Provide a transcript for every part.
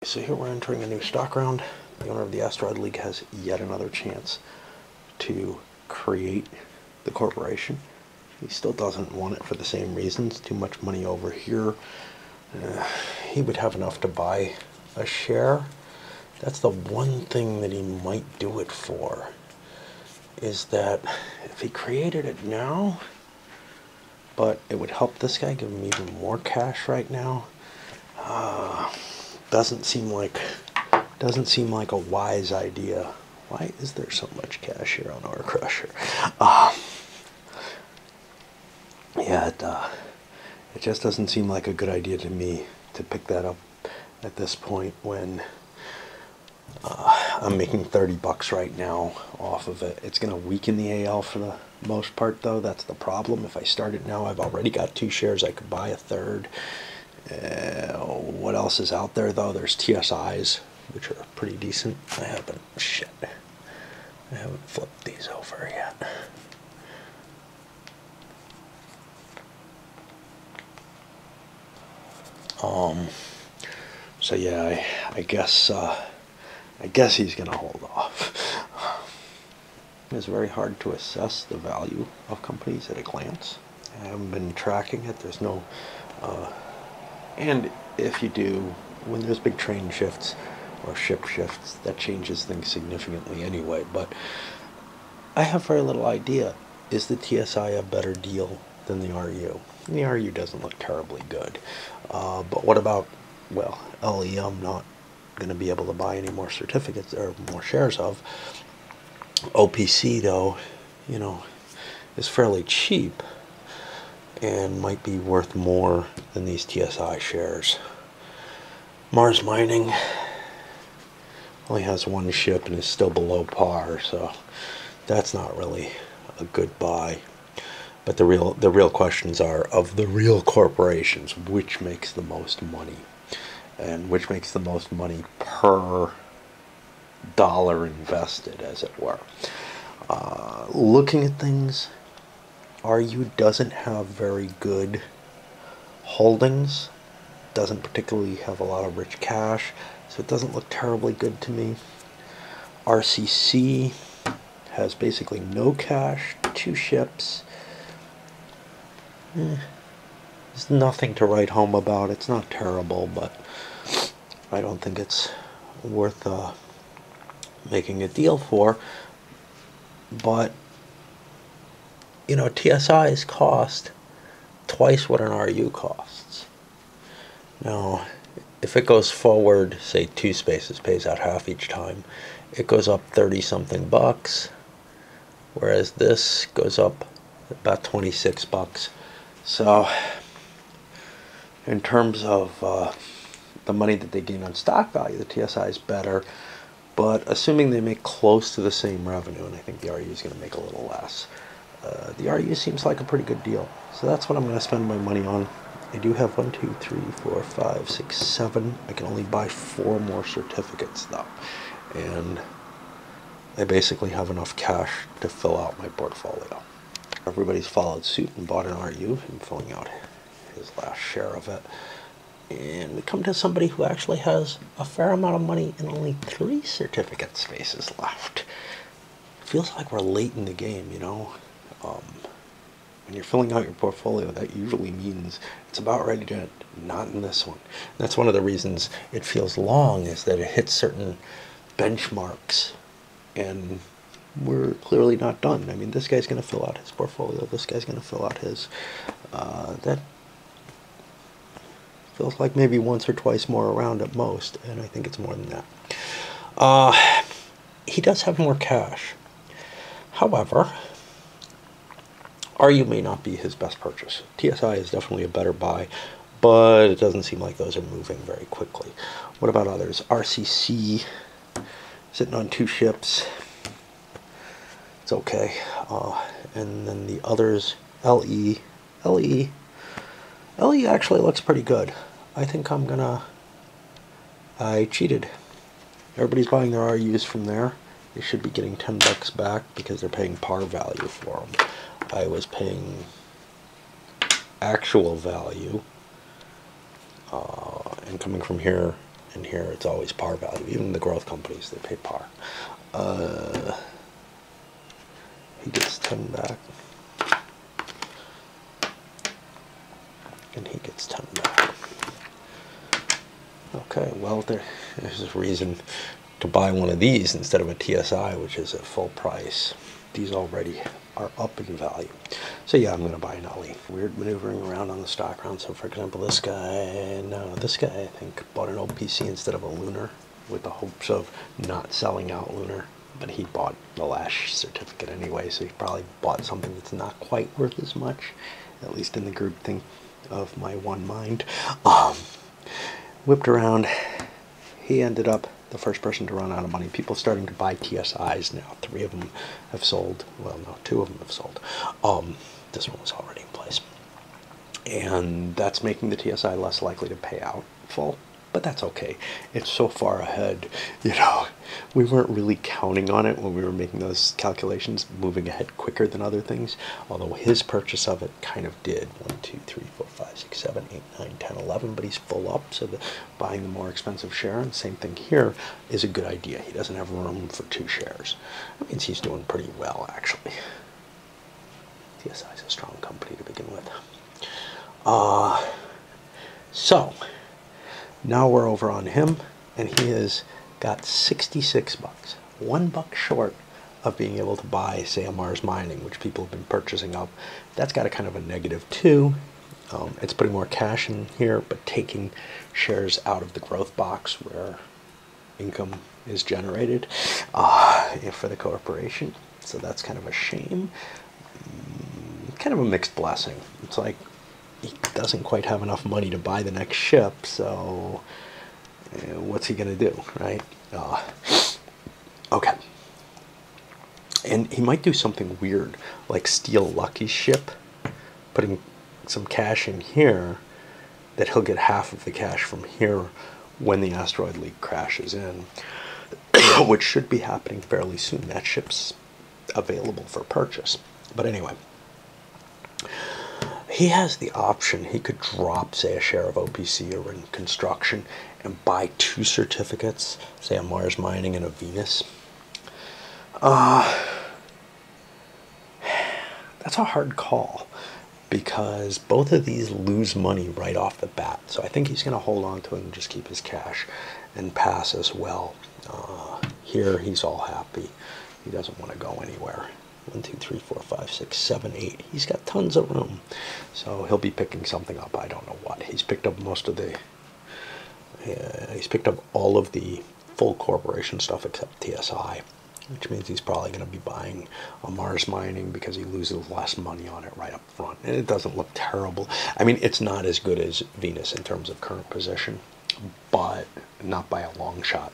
So here we're entering a new stock round. The owner of the Asteroid League has yet another chance to create the corporation. He still doesn't want it for the same reasons. Too much money over here. He would have enough to buy a share. That's the one thing that he might do it for, is that if he created it now, but it would help this guy, give him even more cash right now. Doesn't seem like a wise idea. Why is there so much cash here on our crusher? It just doesn't seem like a good idea to me to pick that up at this point when I'm making 30 bucks right now off of it. It's going to weaken the AL for the most part, though. That's the problem. If I start it now, I've already got 2 shares. I could buy a third. What else is out there, though? There's TSIs, which are pretty decent. I haven't flipped these over yet. So yeah, I guess he's gonna hold off. It's very hard to assess the value of companies at a glance. I haven't been tracking it. There's no and if you do, when there's big train shifts or ship shifts, that changes things significantly anyway. But I have very little idea. Is the TSI a better deal than the RU? And the RU doesn't look terribly good. But what about, well, LE, I'm not going to be able to buy any more certificates or more shares of. OPC, though, is fairly cheap and might be worth more than these TSI shares. Mars Mining only has 1 ship and is still below par, so that's not really a good buy. But the real questions are, of the real corporations, which makes the most money, and which makes the most money per dollar invested, as it were. Looking at things, RU doesn't have very good holdings, doesn't particularly have a lot of rich cash, so it doesn't look terribly good to me. RCC has basically no cash, 2 ships. There's nothing to write home about. It's not terrible, but I don't think it's worth making a deal for. But TSIs cost twice what an RU costs. Now, if it goes forward, say 2 spaces, pays out half each time, it goes up 30 something bucks, whereas this goes up about 26 bucks. So in terms of the money that they gain on stock value, the TSI is better. But assuming they make close to the same revenue, and I think the RU is going to make a little less, the RU seems like a pretty good deal. So that's what I'm going to spend my money on. I do have 1, 2, 3, 4, 5, 6, 7. I can only buy 4 more certificates, though. And I basically have enough cash to fill out my portfolio. Everybody's followed suit and bought an RU. I'm filling out his last share of it. And we come to somebody who actually has a fair amount of money and only 3 certificate spaces left. It feels like we're late in the game, When you're filling out your portfolio, that usually means it's about ready to end. Not in this one. That's one of the reasons it feels long, is that it hits certain benchmarks. And we're clearly not done. I mean, this guy's going to fill out his portfolio. This guy's going to fill out his. That feels like maybe once or twice more around at most, and I think it's more than that. He does have more cash. However, RU may not be his best purchase. TSI is definitely a better buy, but it doesn't seem like those are moving very quickly. What about others? RCC, sitting on 2 ships. It's okay. And then the others, LE actually looks pretty good. I think I cheated. Everybody's buying their RUs from there. They should be getting 10 bucks back because they're paying par value for them. I was paying actual value, and coming from here, and here it's always par value. Even the growth companies, they pay par. He gets 10 back. And he gets 10 back. Okay, well, there's a reason to buy one of these instead of a TSI, which is at full price. These already are up in value. So yeah, I'm going to buy an LE. Weird maneuvering around on the stock round. So for example, this guy, I think bought an OPC instead of a Lunar with the hopes of not selling out Lunar. But he bought the last certificate anyway, so he probably bought something that's not quite worth as much, at least in the group think of my one mind. Whipped around. He ended up the first person to run out of money. People starting to buy TSIs now. 3 of them have sold. Well, no, 2 of them have sold. This one was already in place. And that's making the TSI less likely to pay out full. But that's okay. It's so far ahead, you know. We weren't really counting on it when we were making those calculations, moving ahead quicker than other things. Although his purchase of it kind of did. 1, 2, 3, 4, 5, 6, 7, 8, 9, 10, 11. But he's full up, so buying the more expensive share, and same thing here, is a good idea. He doesn't have room for 2 shares. That means he's doing pretty well, actually. TSI is a strong company to begin with. So now we're over on him, and he has got 66 bucks, $1 short of being able to buy, say, a Mars Mining, which people have been purchasing up. That's got a kind of a negative too. It's putting more cash in here, but taking shares out of the growth box where income is generated for the corporation. So that's kind of a shame. Kind of a mixed blessing. It's like he doesn't quite have enough money to buy the next ship, so what's he going to do, right? Okay. And he might do something weird, like steal Lucky's ship, putting some cash in here, that he'll get half of the cash from here when the Asteroid League crashes in, which should be happening fairly soon. That ship's available for purchase. But anyway, he has the option. He could drop, say, a share of OPC or in construction and buy 2 certificates, say a Mars Mining and a Venus. That's a hard call because both of these lose money right off the bat. So I think he's going to hold on to it and just keep his cash and pass as well. Here he's all happy. He doesn't want to go anywhere. 1, 2, 3, 4, 5, 6, 7, 8. He's got tons of room. So he'll be picking something up. I don't know what. He's picked up most of the... he's picked up all of the full corporation stuff except TSI, which means he's probably going to be buying a Mars Mining because he loses less money on it right up front. And it doesn't look terrible. I mean, it's not as good as Venus in terms of current position, but not by a long shot.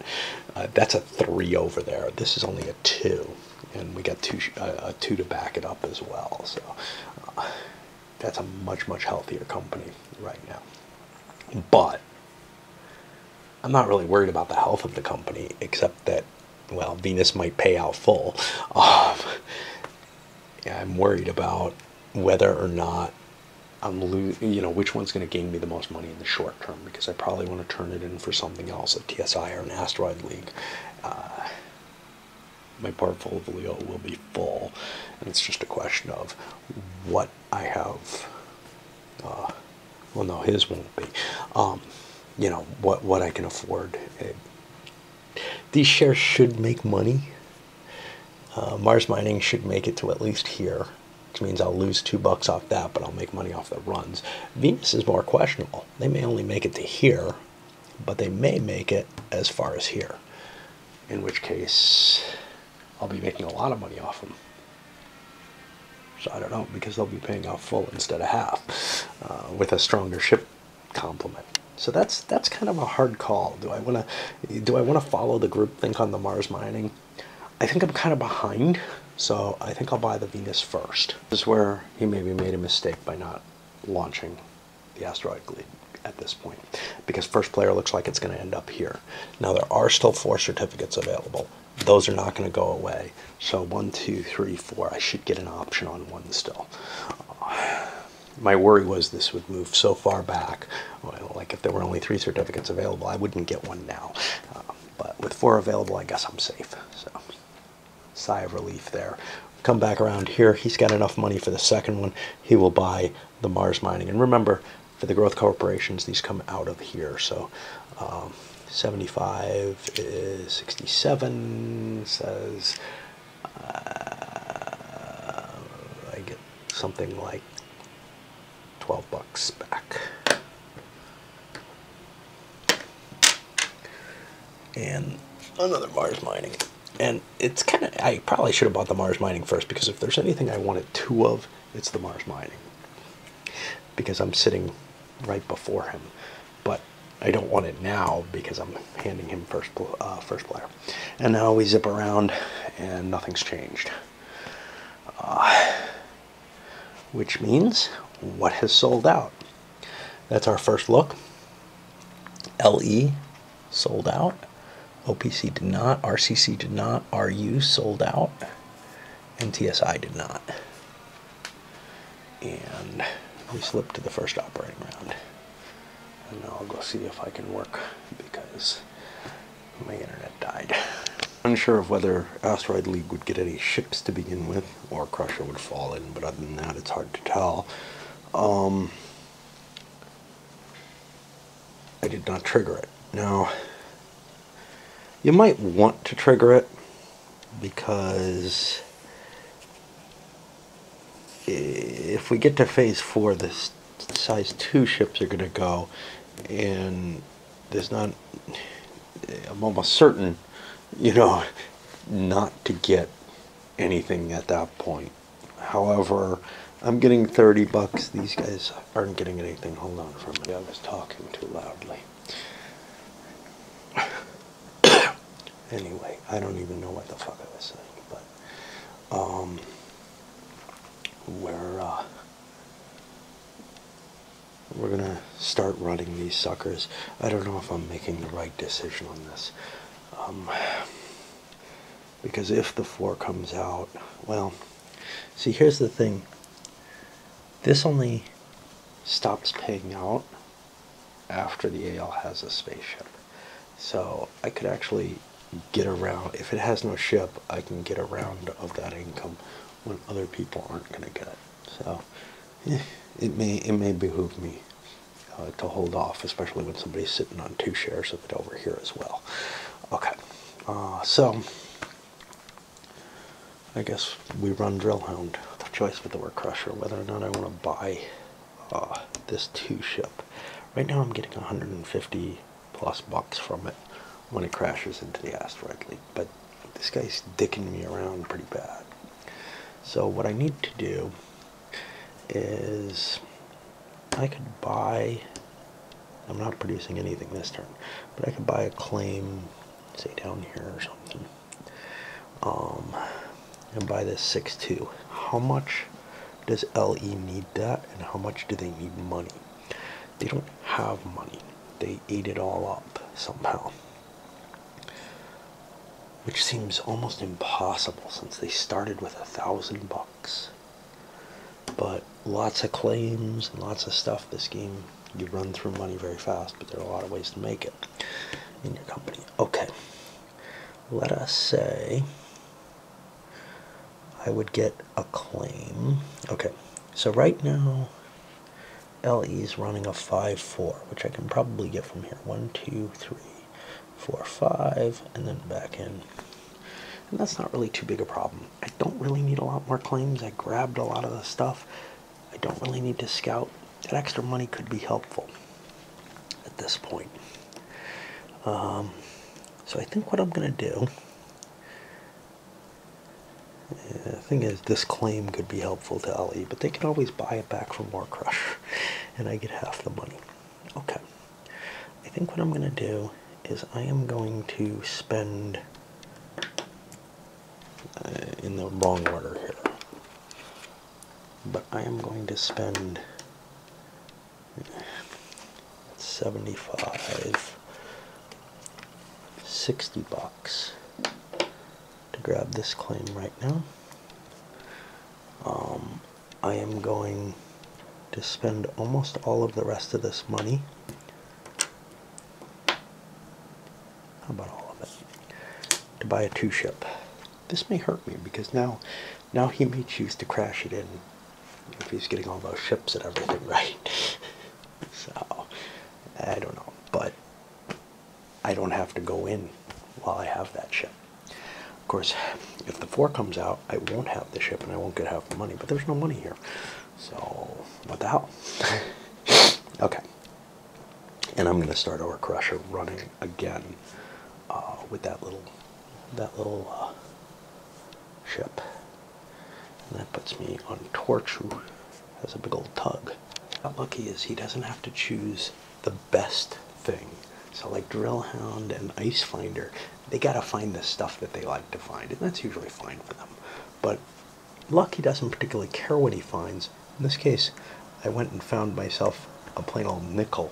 That's a 3 over there. This is only a 2. And we got a 2 to back it up as well. So that's a much, much healthier company right now. But I'm not really worried about the health of the company, except that, well, Venus might pay out full. I'm worried about whether or not which one's going to gain me the most money in the short term, because I probably want to turn it in for something else, a TSI or an Asteroid League. My portfolio will be full, and it's just a question of what I have. Well, no, his won't be. What I can afford. These shares should make money. Mars Mining should make it to at least here, which means I'll lose $2 off that, but I'll make money off the runs. Venus is more questionable. They may only make it to here, but they may make it as far as here, in which case I'll be making a lot of money off them. So I don't know, because they'll be paying out full instead of half, with a stronger ship complement. So that's kind of a hard call. Do I want to follow the groupthink on the Mars Mining? I think I'm kind of behind, so I think I'll buy the Venus first. This is where he maybe made a mistake by not launching the Asteroid League at this point, because First Player looks like it's going to end up here. Now there are still 4 certificates available. Those are not going to go away. So 1, 2, 3, 4. I should get an option on 1 still. My worry was this would move so far back. Well, like if there were only 3 certificates available, I wouldn't get one now. But with 4 available, I guess I'm safe. So, sigh of relief there. Come back around here. He's got enough money for the second one. He will buy the Mars Mining. And remember, for the growth corporations, these come out of here. So 75 is 67, says I get something like 12 bucks back. And another Mars Mining. And it's kind of, I probably should have bought the Mars Mining first, because if there's anything I wanted 2 of, it's the Mars Mining. Because I'm sitting right before him. But I don't want it now because I'm handing him first player. And now we zip around and nothing's changed. Which means what has sold out? That's our first look. LE sold out. OPC did not. RCC did not. RU sold out. And TSI did not. And we slipped to the first operating round. And now I'll go see if I can work because my internet died. Unsure of whether Asteroid League would get any ships to begin with, or Crusher would fall in, but other than that, it's hard to tell. I did not trigger it. Now, you might want to trigger it because if we get to phase 4, the size 2 ships are going to go, and there's not, I'm almost certain, you know, not to get anything at that point. However, I'm getting 30 bucks. These guys aren't getting anything. Hold on for a minute. I was talking too loudly. Anyway, I don't even know what the fuck I was saying, but we're gonna start running these suckers. I don't know if I'm making the right decision on this, because if the 4 comes out, well, see, here's the thing. This only stops paying out after the AL has a spaceship, so I could actually get around. If it has no ship, I can get around of that income when other people aren't going to get it. So it may behoove me to hold off, especially when somebody's sitting on 2 shares of it over here as well. Okay, so I guess we run Drillhound. The choice with the Ore Crusher, whether or not I want to buy this 2 ship. Right now I'm getting 150 plus bucks from it when it crashes into the Asteroid League, but this guy's dicking me around pretty bad. So what I need to do is, I could buy, I'm not producing anything this turn, but I could buy a claim, say down here or something, and buy this 6-2. How much does LE need that, and how much do they need money? They don't have money. They ate it all up somehow, which seems almost impossible since they started with 1,000 bucks. But lots of claims and lots of stuff. This game, you run through money very fast, but there are a lot of ways to make it in your company. Okay, let us say I would get a claim. Okay, so right now LE is running a 5-4, which I can probably get from here. 1, 2, 3, 4, 5, and then back in. And that's not really too big a problem. I don't really need a lot more claims. I grabbed a lot of the stuff. I don't really need to scout. That extra money could be helpful at this point. So I think what I'm going to do, the thing is, this claim could be helpful to LE, but they can always buy it back from Ore Crusher, and I get half the money. Okay. I think what I'm going to do is I am going to spend, in the wrong order here, but I am going to spend 75, 60 bucks to grab this claim right now. I am going to spend almost all of the rest of this money. How about all of it? To buy a 2-ship. This may hurt me because now he may choose to crash it in if he's getting all those ships and everything right. So, I don't know. But I don't have to go in while I have that ship. Of course, if the 4 comes out, I won't have the ship and I won't get half the money, but there's no money here. So, what the hell? Okay. And I'm going to start our Crusher running again with that little ship. And that puts me on Torch, who has a big old tug. How lucky is he doesn't have to choose the best thing. So like Drillhound and Ice Finder, they gotta find the stuff that they like to find, and that's usually fine for them. But Lucky doesn't particularly care what he finds. In this case, I went and found myself a plain old nickel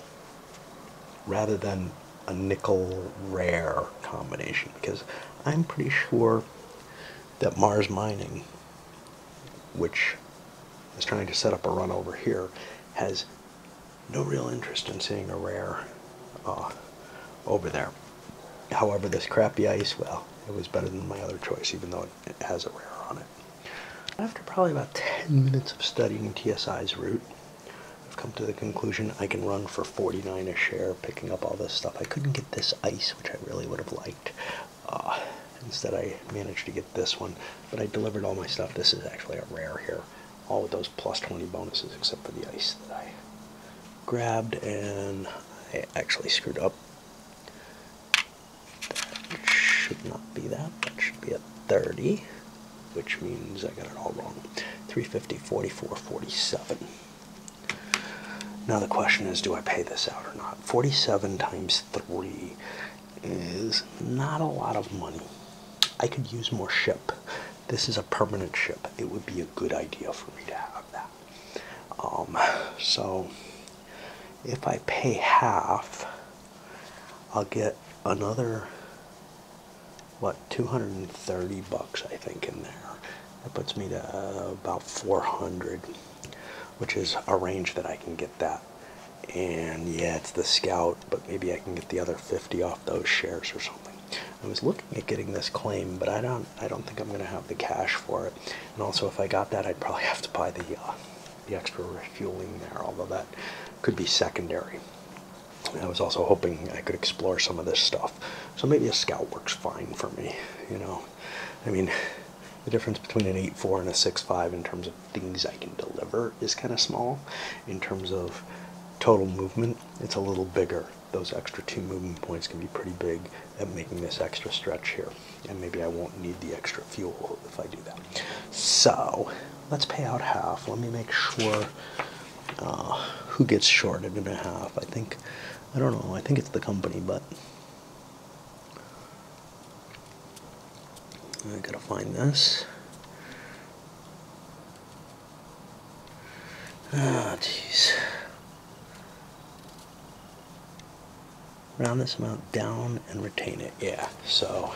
rather than a nickel rare combination, because I'm pretty sure that Mars Mining, which is trying to set up a run over here, has no real interest in seeing a rare over there. However, this crappy ice, well, it was better than my other choice, even though it has a rare on it. After probably about 10 minutes of studying TSI's route, I've come to the conclusion I can run for 49 a share, picking up all this stuff. I couldn't get this ice, which I really would have liked. Instead, I managed to get this one, but I delivered all my stuff. This is actually a rare here, all with those plus 20 bonuses, except for the ice that I grabbed, and I actually screwed up. That should not be that. That should be a 30, which means I got it all wrong. 350, 44, 47. Now the question is, do I pay this out or not? 47 times 3 is not a lot of money. I could use more ship. This is a permanent ship. It would be a good idea for me to have that. So if I pay half, I'll get another, what, 230 bucks, I think, in there. That puts me to about 400, which is a range that I can get that. And yeah, it's the Scout, but maybe I can get the other 50 off those shares or something. I was looking at getting this claim, but I don't think I'm going to have the cash for it. And also, if I got that, I'd probably have to buy the extra refueling there, although that could be secondary. I was also hoping I could explore some of this stuff. So maybe a Scout works fine for me, you know. I mean, the difference between an 8.4 and a 6.5 in terms of things I can deliver is kind of small. In terms of total movement, it's a little bigger. Those extra 2 movement points can be pretty big at making this extra stretch here. And maybe I won't need the extra fuel if I do that. So, let's pay out half. Let me make sure who gets shorted in a half. I don't know, I think it's the company, but I gotta find this. Ah, jeez. Round this amount down and retain it. Yeah, so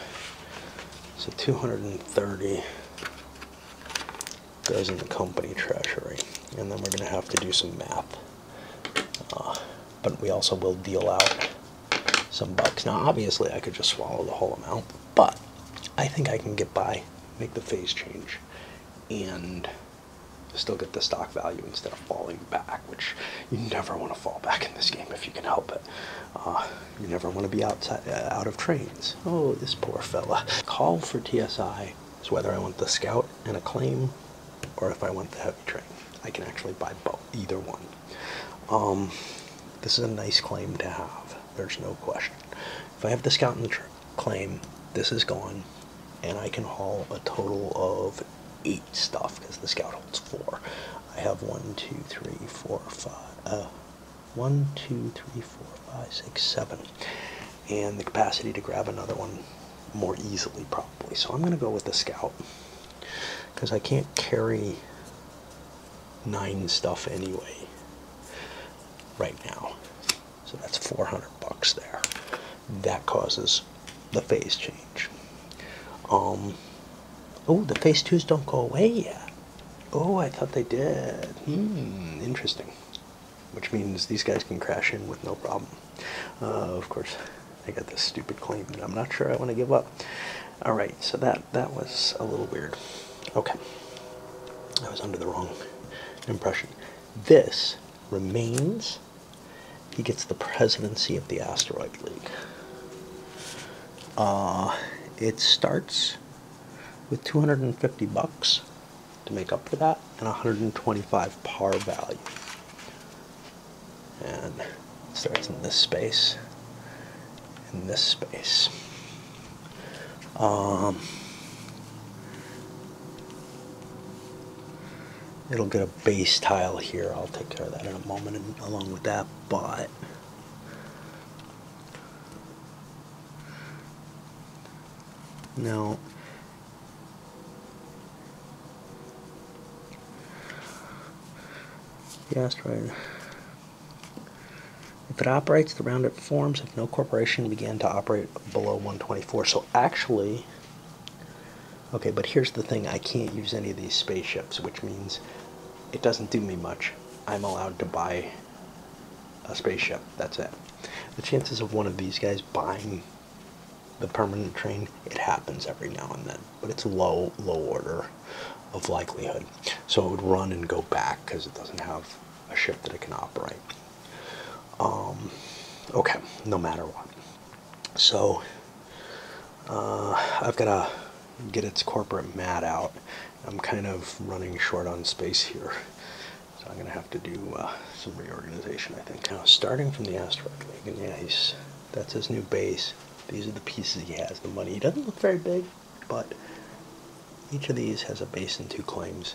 230 goes in the company treasury, and then we're going to have to do some math. But we also will deal out some bucks. Now, obviously, I could just swallow the whole amount, but I think I can get by, make the phase change, and still get the stock value instead of falling back, which you never want to fall back in this game if you can help it. You never want to be out of trains. Oh, this poor fella. Call for TSI is whether I want the Scout and a claim, or if I want the heavy train. I can actually buy both, either one. This is a nice claim to have. There's no question. If I have the Scout and the claim, this is gone, and I can haul a total of 8 stuff, because the Scout holds 4. I have 1, 2, 3, 4, 5, 1, 2, 3, 4, 5, 6, 7, and the capacity to grab another one more easily, probably. So I'm going to go with the Scout, because I can't carry 9 stuff anyway right now. So that's 400 bucks there. That causes the phase change. Oh, the phase 2s don't go away yet. Oh, I thought they did. Interesting. Which means these guys can crash in with no problem. Of course, I got this stupid claim that I'm not sure I want to give up. All right, so that was a little weird. Okay, I was under the wrong impression. This remains. He gets the presidency of the Asteroid League. It starts with 250 bucks to make up for that, and 125 par value. And it starts in this space, in this space. It'll get a base tile here. I'll take care of that in a moment, and along with that, but now the asteroid. If it operates, the round it forms if no corporation began to operate below 124. So actually, okay, but here's the thing. I can't use any of these spaceships, which means it doesn't do me much. I'm allowed to buy a spaceship. That's it. The chances of one of these guys buying the permanent train, it happens every now and then, but it's low order of likelihood. So it would run and go back because it doesn't have a ship that it can operate. Okay, no matter what. So I've got to get its corporate mat out. I'm kind of running short on space here, so I'm going to have to do some reorganization, I think. Now, starting from the Asteroid League, and yeah, that's his new base. These are the pieces he has, the money. He doesn't look very big, but each of these has a base and 2 claims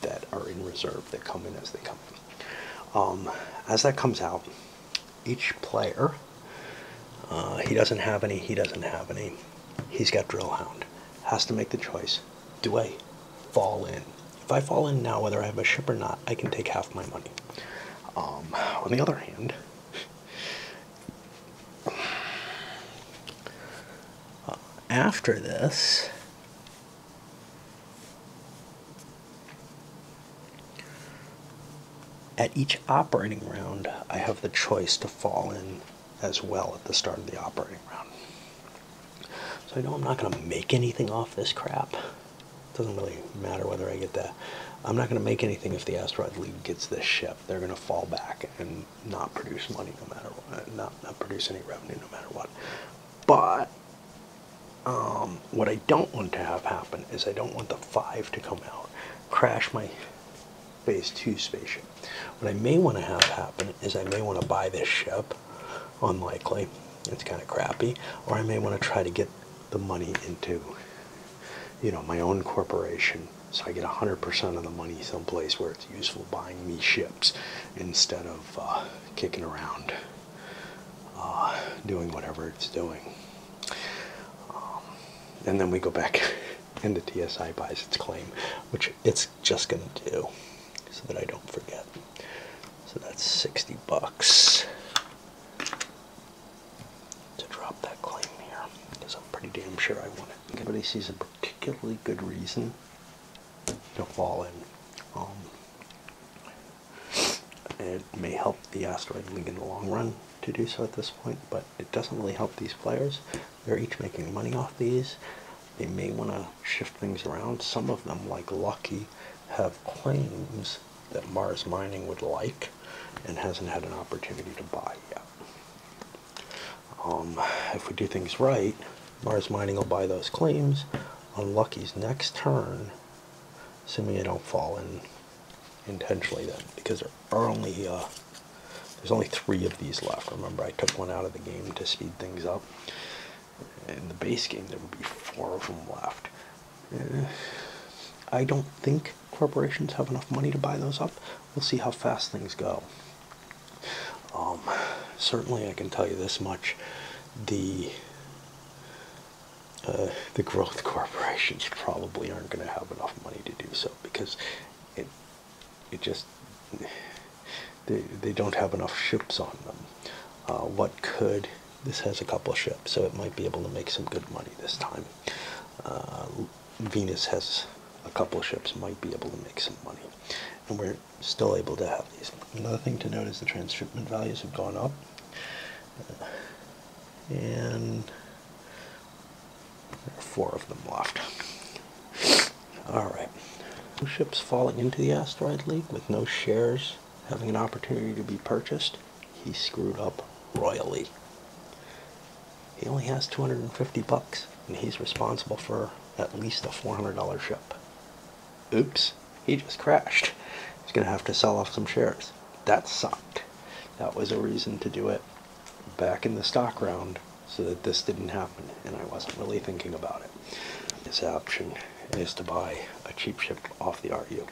that are in reserve that come in as they come in. As that comes out, each player, he doesn't have any, he's got Drill Hound, has to make the choice. Do I fall in? If I fall in now, whether I have a ship or not, I can take half my money. On the other hand, after this, at each operating round, I have the choice to fall in as well at the start of the operating round. So I know I'm not going to make anything off this crap. It doesn't really matter whether I get that. I'm not going to make anything if the Asteroid League gets this ship. They're going to fall back and not produce money no matter what, not produce any revenue no matter what. But what I don't want to have happen is I don't want the 5 to come out, crash my Phase 2 spaceship. What I may want to have happen is I may want to buy this ship, unlikely, it's kind of crappy, or I may want to try to get the money into, you know, my own corporation, so I get 100% of the money someplace where it's useful buying me ships instead of kicking around, doing whatever it's doing. And then we go back into TSI buys its claim, which it's just going to do, so that I don't forget. So that's 60 bucks to drop that claim here, because I'm pretty damn sure I want it. Anybody sees a particularly good reason to fall in. It may help the Asteroid League in the long run to do so at this point, but it doesn't really help these players. They're each making money off these. They may want to shift things around. Some of them, like Lucky, have claims that Mars Mining would like and hasn't had an opportunity to buy yet. If we do things right, Mars Mining will buy those claims on Lucky's next turn, assuming I don't fall in intentionally then, because there are only there's only 3 of these left. Remember, I took one out of the game to speed things up. In the base game, there would be 4 of them left. I don't think corporations have enough money to buy those up. We'll see how fast things go. Certainly, I can tell you this much: the growth corporations probably aren't going to have enough money to do so, because it just they don't have enough ships on them. This has a couple of ships, so it might be able to make some good money this time. Venus has a couple ships might be able to make some money. And we're still able to have these. Another thing to note is the transshipment values have gone up. And there are 4 of them left. Alright. Ships falling into the Asteroid League with no shares having an opportunity to be purchased. He screwed up royally. He only has 250 bucks, and he's responsible for at least a $400 ship. Oops, he just crashed. He's going to have to sell off some shares. That sucked. That was a reason to do it back in the stock round so that this didn't happen, and I wasn't really thinking about it. His option is to buy a cheap ship off the RU,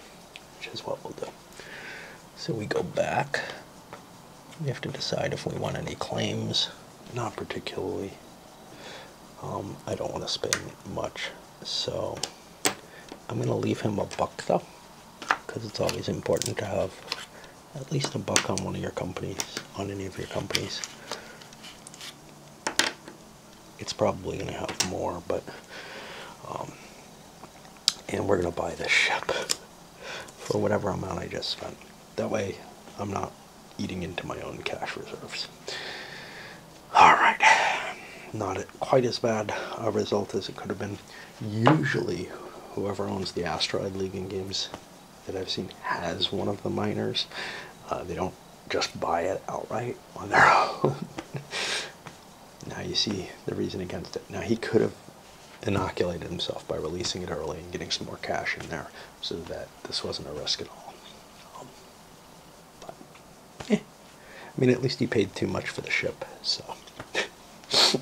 which is what we'll do. So we go back. We have to decide if we want any claims. Not particularly. I don't want to spend much, so I'm going to leave him a buck though, because it's always important to have at least a buck on one of your companies, on any of your companies. It's probably going to have more, but and we're going to buy this ship for whatever amount I just spent. That way I'm not eating into my own cash reserves. Alright, not quite as bad a result as it could have been. Usually whoever owns the Asteroid League in games that I've seen has one of the miners. They don't just buy it outright on their own. Now you see the reason against it. Now he could have inoculated himself by releasing it early and getting some more cash in there so that this wasn't a risk at all. But, I mean, at least he paid too much for the ship, so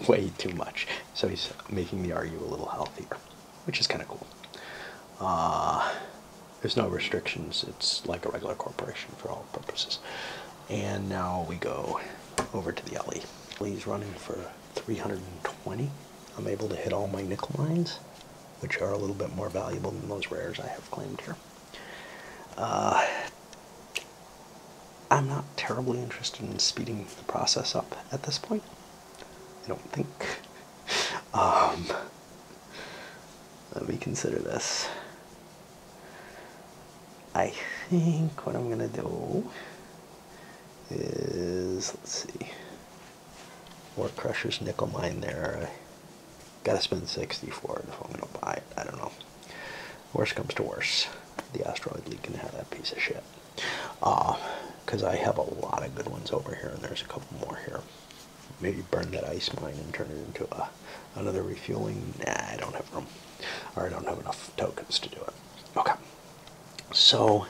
way too much. So he's making the RU a little healthier, which is kind of cool. There's no restrictions. It's like a regular corporation for all purposes. And now we go over to the LE. He's running for 320. I'm able to hit all my nickel mines, which are a little bit more valuable than those rares I have claimed here. I'm not terribly interested in speeding the process up at this point. I don't think. Let me consider this. I think what I'm going to do is, let's see, Ore Crusher's nickel mine there. Gotta spend 60 for it if I'm gonna buy it. I don't know. Worst comes to worst, the Asteroid League can have that piece of shit. Because I have a lot of good ones over here, and there's a couple more here. Maybe burn that ice mine and turn it into another refueling. Nah, I don't have room. Or I don't have enough tokens to do it. Okay. So,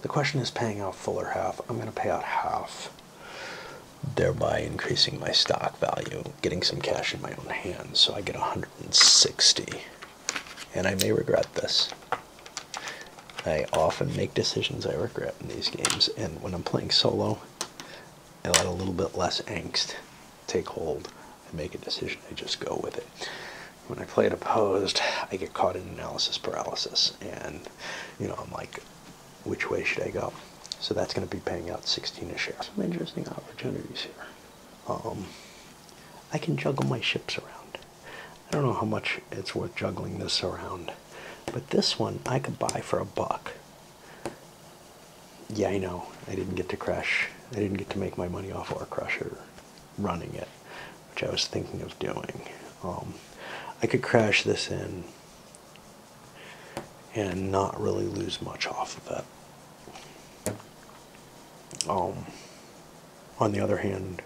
the question is paying out full or half. I'm gonna pay out half, thereby increasing my stock value, getting some cash in my own hands, so I get 160. And I may regret this. I often make decisions I regret in these games, and when I'm playing solo, I let a little bit less angst take hold. I make a decision, I just go with it. When I play it opposed, I get caught in analysis paralysis, and I'm like, which way should I go? So that's going to be paying out 16 a share. Some interesting opportunities here. I can juggle my ships around. I don't know how much it's worth juggling this around, but this one I could buy for $1. Yeah, I know. I didn't get to crash. I didn't get to make my money off Ore Crusher running it, which I was thinking of doing. I could crash this in and not really lose much off of it. On the other hand,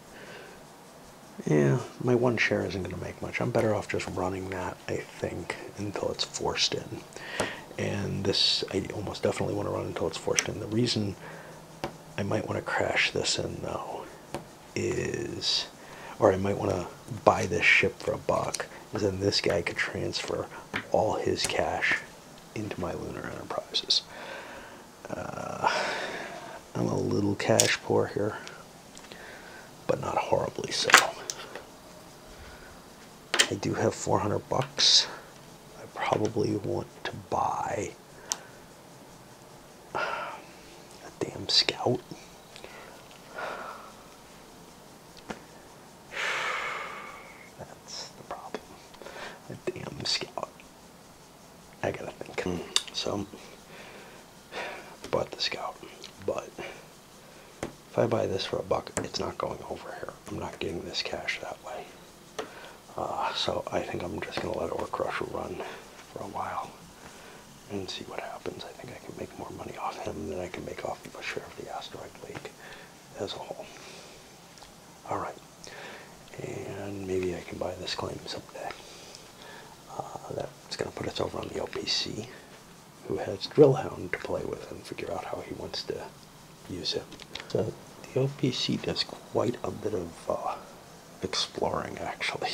yeah, my one share isn't going to make much. I'm better off just running that, I think, until it's forced in. And this, I almost definitely want to run until it's forced in. The reason I might want to crash this in, though, is, or I might want to buy this ship for $1, is then this guy could transfer all his cash into my Lunar Enterprises. I'm a little cash poor here, but not horribly so. I do have 400 bucks. I probably want to buy a damn scout. That's the problem. A damn scout. I gotta think. So So I bought the Scout, but if I buy this for $1, it's not going over here. I'm not getting this cash that way. So I think I'm just going to let Ore Crusher run for a while and see what happens. I think I can make more money off him than I can make off of a share of the Asteroid League as a whole. Alright, and maybe I can buy this claim someday. That's going to put us over on the OPC, who has Drillhound to play with and figure out how he wants to use him. So the OPC does quite a bit of exploring, actually.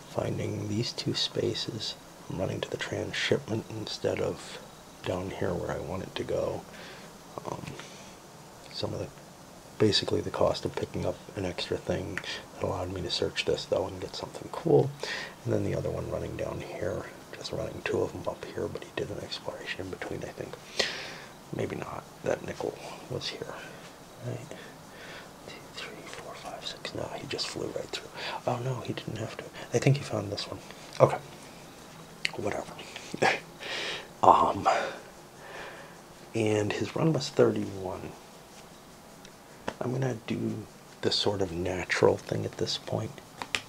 Finding these two spaces, running to the transshipment instead of down here where I want it to go. Some of the, basically the cost of picking up an extra thing that allowed me to search this though and get something cool. And then the other one running down here, just running two of them up here, but he did an exploration in between, I think. Maybe not. That nickel was here, right? 2, 3, 4, 5, 6. No, he just flew right through. Oh no, he didn't have to. I think he found this one. Okay. Whatever. And his run was 31. I'm gonna do the sort of natural thing at this point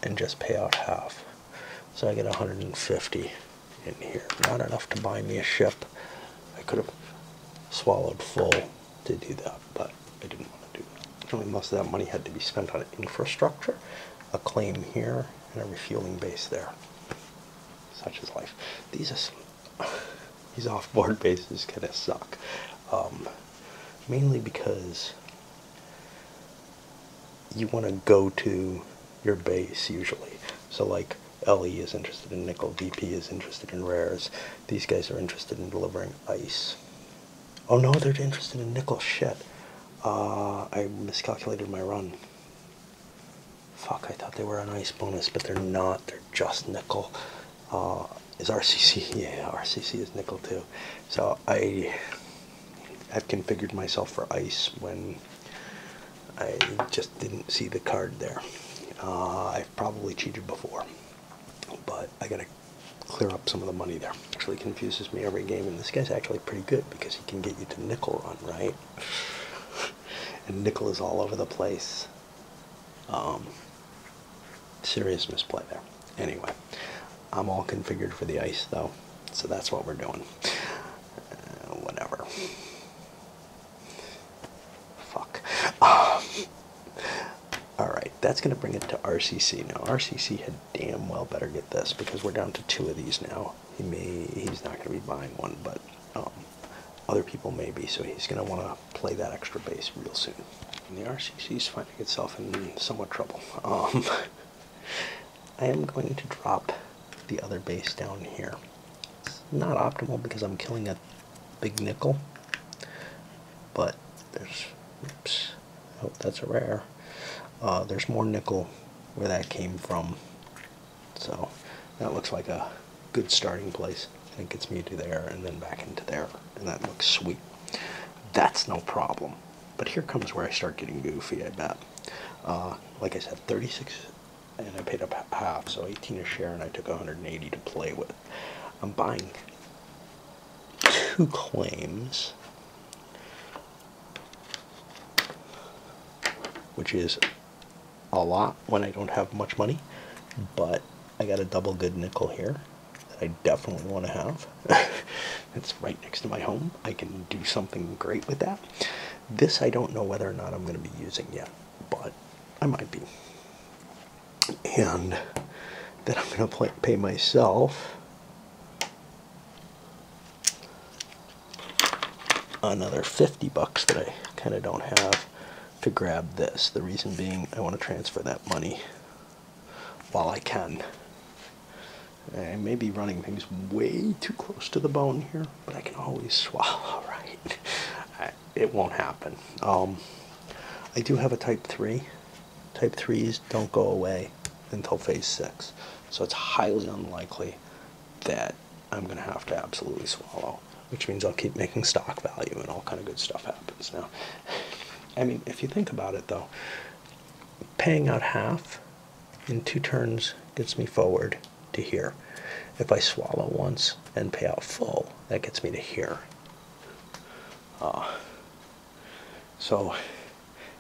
and just pay out half. So I get 150 in here. Not enough to buy me a ship. I could have swallowed full to do that, but I didn't want to do that. Really, most of that money had to be spent on infrastructure, a claim here, and a refueling base there. Such is life. These off-board bases kind of suck. Mainly because you want to go to your base usually. So like LE is interested in nickel, VP is interested in rares. These guys are interested in delivering ice. Oh no, they're interested in nickel. Shit. I miscalculated my run. Fuck, I thought they were an ice bonus, but they're not. They're just nickel. Is RCC? Yeah, RCC is nickel too. So I've configured myself for ice when I just didn't see the card there. I've probably cheated before, but I gotta clear up some of the money there. Actually confuses me every game, and this guy's actually pretty good because he can get you to nickel run, right? And nickel is all over the place. Serious misplay there. Anyway, I'm all configured for the ice though, so that's what we're doing. Whatever. Fuck. Alright, that's going to bring it to RCC. Now, RCC had damn well better get this, because we're down to 2 of these now. He's not going to be buying one, but other people may be, so he's going to want to play that extra base real soon. And the RCC is finding itself in somewhat trouble. I am going to drop the other base down here. It's not optimal because I'm killing a big nickel, but there's, oops, oh, that's a rare. There's more nickel where that came from, so that looks like a good starting place. And it gets me to there and then back into there, and that looks sweet. That's no problem. But here comes where I start getting goofy, I bet. Like I said, 36, and I paid up half, so 18 a share, and I took 180 to play with. I'm buying 2 claims, which is a lot when I don't have much money, but I got a double good nickel here that I definitely want to have. It's right next to my home. I can do something great with that. This I don't know whether or not I'm going to be using yet, but I might be. And then I'm going to pay myself another 50 bucks that I kind of don't have to grab this. The reason being, I want to transfer that money while I can. I may be running things way too close to the bone here, but I can always swallow, right? It won't happen. I do have a Type 3. Type 3s don't go away until Phase 6, so it's highly unlikely that I'm going to have to absolutely swallow, which means I'll keep making stock value and all kind of good stuff happens. Now, I mean, if you think about it though, paying out half in 2 turns gets me forward to here. if I swallow once and pay out full, that gets me to here. So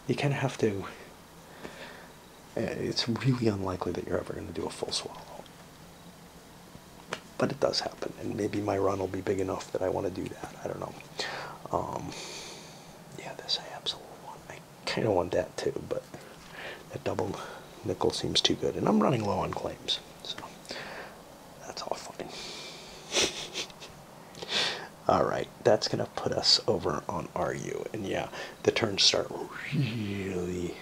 you kind of have to, it's really unlikely that you're ever going to do a full swallow. But it does happen, and maybe my run will be big enough that I want to do that. I don't know. Yeah, this I absolutely want. I kind of want that too, but that double nickel seems too good. And I'm running low on claims, so that's all fine. Alright, that's going to put us over on RU. And yeah, the turns start really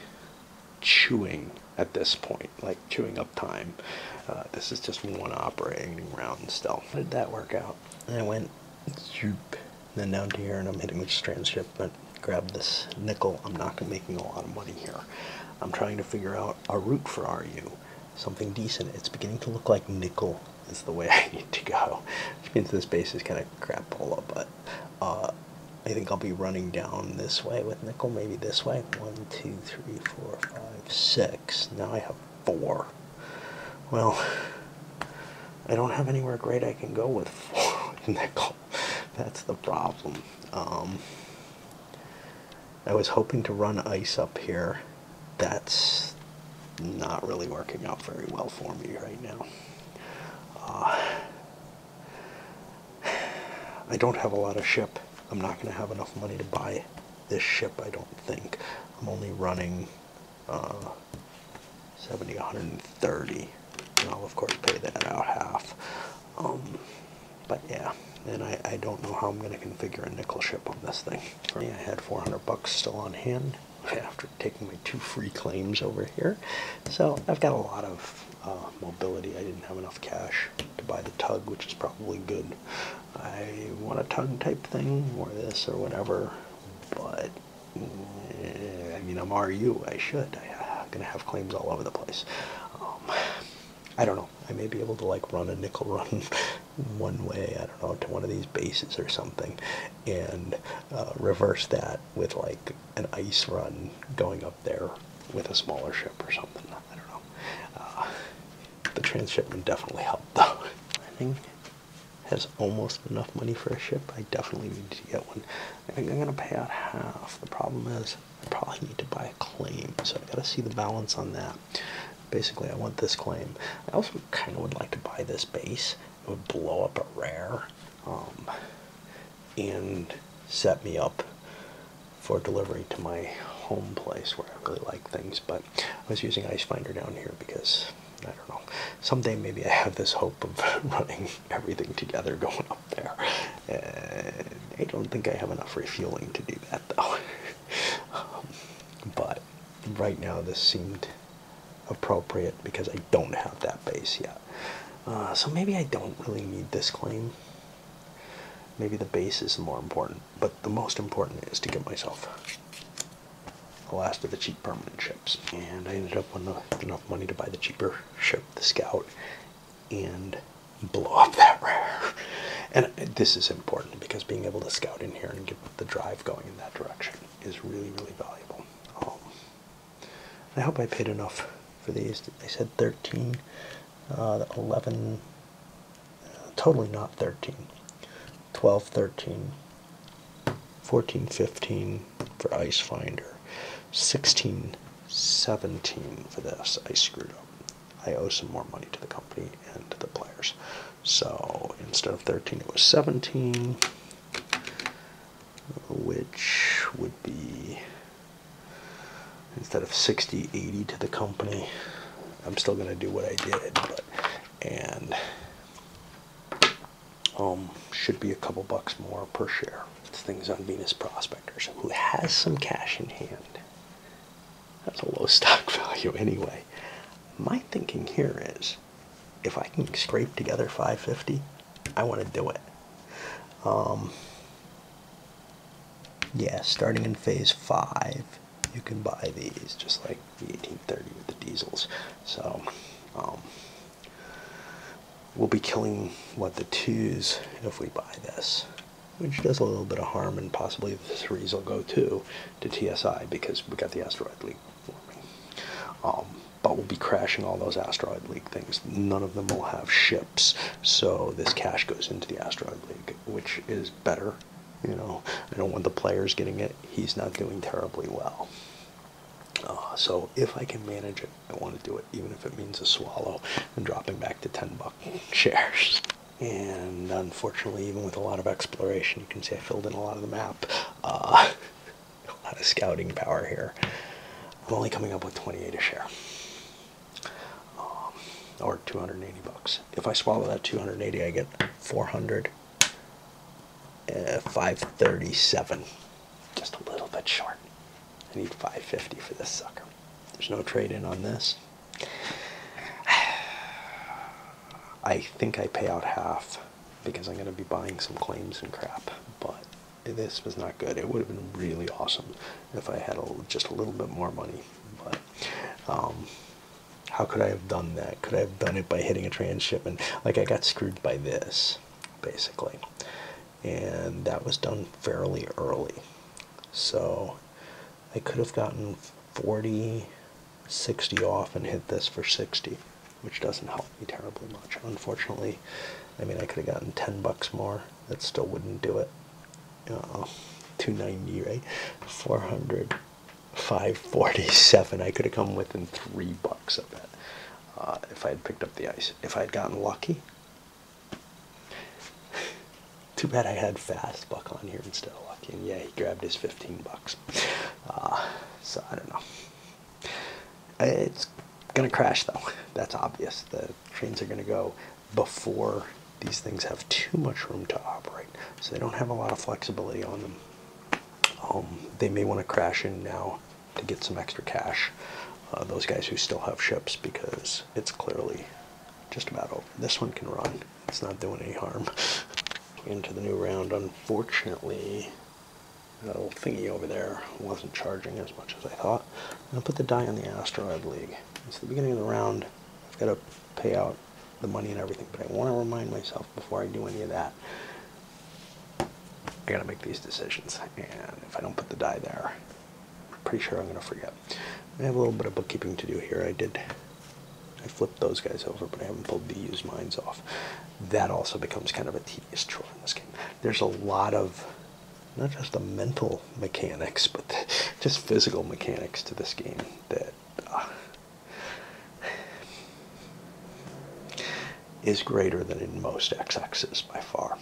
chewing at this point, like chewing up time. This is just one operating round still. How did that work out? I went zoop, then down to here, and I'm hitting this transshipment. Grab this nickel. I'm not making a lot of money here. I'm trying to figure out a route for RU, something decent. It's beginning to look like nickel is the way I need to go, which means this base is kind of crapola, but I think I'll be running down this way with nickel, maybe this way. 1, 2, 3, 4, 5, 6. Now I have 4. Well, I don't have anywhere great I can go with 4 with nickel. That's the problem. I was hoping to run ice up here. That's not really working out very well for me right now. I don't have a lot of ship. I'm not going to have enough money to buy this ship, I don't think. I'm only running 70, 130. And I'll, of course, pay that out half. But yeah, and I don't know how I'm going to configure a nickel ship on this thing. I had 400 bucks still on hand after taking my 2 free claims over here. So I've got a lot of mobility. I didn't have enough cash to buy the tug, which is probably good. I want a tug type thing, or this, or whatever, but I mean, I'm RU, I should. I'm going to have claims all over the place. I don't know. I may be able to like run a nickel run one way, I don't know, to one of these bases or something, and reverse that with like an ice run going up there with a smaller ship or something. I don't know. The transshipment definitely helped though. I think has almost enough money for a ship. I definitely need to get one. I think I'm going to pay out half. The problem is I probably need to buy a claim, so I got to see the balance on that. Basically, I want this claim. I also kind of would like to buy this base. It would blow up a rare and set me up for delivery to my home place where I really like things. But I was using Ice Finder down here because, I don't know, someday maybe I have this hope of running everything together going up there. I don't think I have enough refueling to do that though. But right now this seemed appropriate because I don't have that base yet. So maybe I don't really need this claim. Maybe the base is more important, but the most important is to get myself the last of the cheap permanent ships. And I ended up with enough money to buy the cheaper ship, the Scout, and blow up that rare. And this is important because being able to scout in here and get the drive going in that direction is really, really valuable. I hope I paid enough for these. I said 13, 11, totally not 13, 12, 13, 14, 15 for Ice Finder, 16, 17 for this. I screwed up. I owe some more money to the company and to the players. So instead of 13, it was 17, which would be, instead of 60, 80 to the company. I'm still going to do what I did, but, and should be a couple bucks more per share. It's things on Venus Prospectors, who has some cash in hand. That's a low stock value anyway. My thinking here is, if I can scrape together 550, I want to do it. Yeah, starting in phase 5, you can buy these, just like the 1830 with the diesels. So, we'll be killing, what, the 2s if we buy this, which does a little bit of harm, and possibly the 3s will go too to TSI because we got the Asteroid League forming. but we'll be crashing all those Asteroid League things. None of them will have ships, so this cash goes into the Asteroid League, which is better. You know, I don't want the players getting it. He's not doing terribly well. So if I can manage it, I want to do it, even if it means a swallow and dropping back to $10 shares. And unfortunately, even with a lot of exploration, you can see I filled in a lot of the map. A lot of scouting power here. I'm only coming up with 28 a share, or $280. If I swallow that 280, I get 400. 537, just a little bit short. I need 550 for this sucker. There's no trade-in on this. I think I pay out half because I'm going to be buying some claims and crap, but this was not good. It would have been really awesome if I had just a little bit more money, but how could I have done that? Could I have done it by hitting a transshipment? Like, I got screwed by this, basically. And that was done fairly early. So I could have gotten 40, 60 off and hit this for 60, which doesn't help me terribly much. Unfortunately, I mean, I could have gotten $10 more. That still wouldn't do it. 290, right? 400, 547. I could have come within $3 of that if I had picked up the ice. If I had gotten lucky. Too bad I had Fast Buck on here instead of Lucky, and yeah, he grabbed his $15. So I don't know. It's gonna crash though. That's obvious. The trains are gonna go before these things have too much room to operate, so they don't have a lot of flexibility on them. They may want to crash in now to get some extra cash. Those guys who still have ships, because it's clearly just about over. This one can run. It's not doing any harm. Into the new round. Unfortunately, that little thingy over there wasn't charging as much as I thought. I'm going to put the die on the Asteroid League. It's the beginning of the round. I've got to pay out the money and everything, but I want to remind myself before I do any of that, I got to make these decisions, and if I don't put the die there, I'm pretty sure I'm going to forget. I have a little bit of bookkeeping to do here. I flipped those guys over, but I haven't pulled the used mines off. That also becomes kind of a tedious chore in this game. There's a lot of, not just the mental mechanics, but just physical mechanics to this game that is greater than in most XXs by far.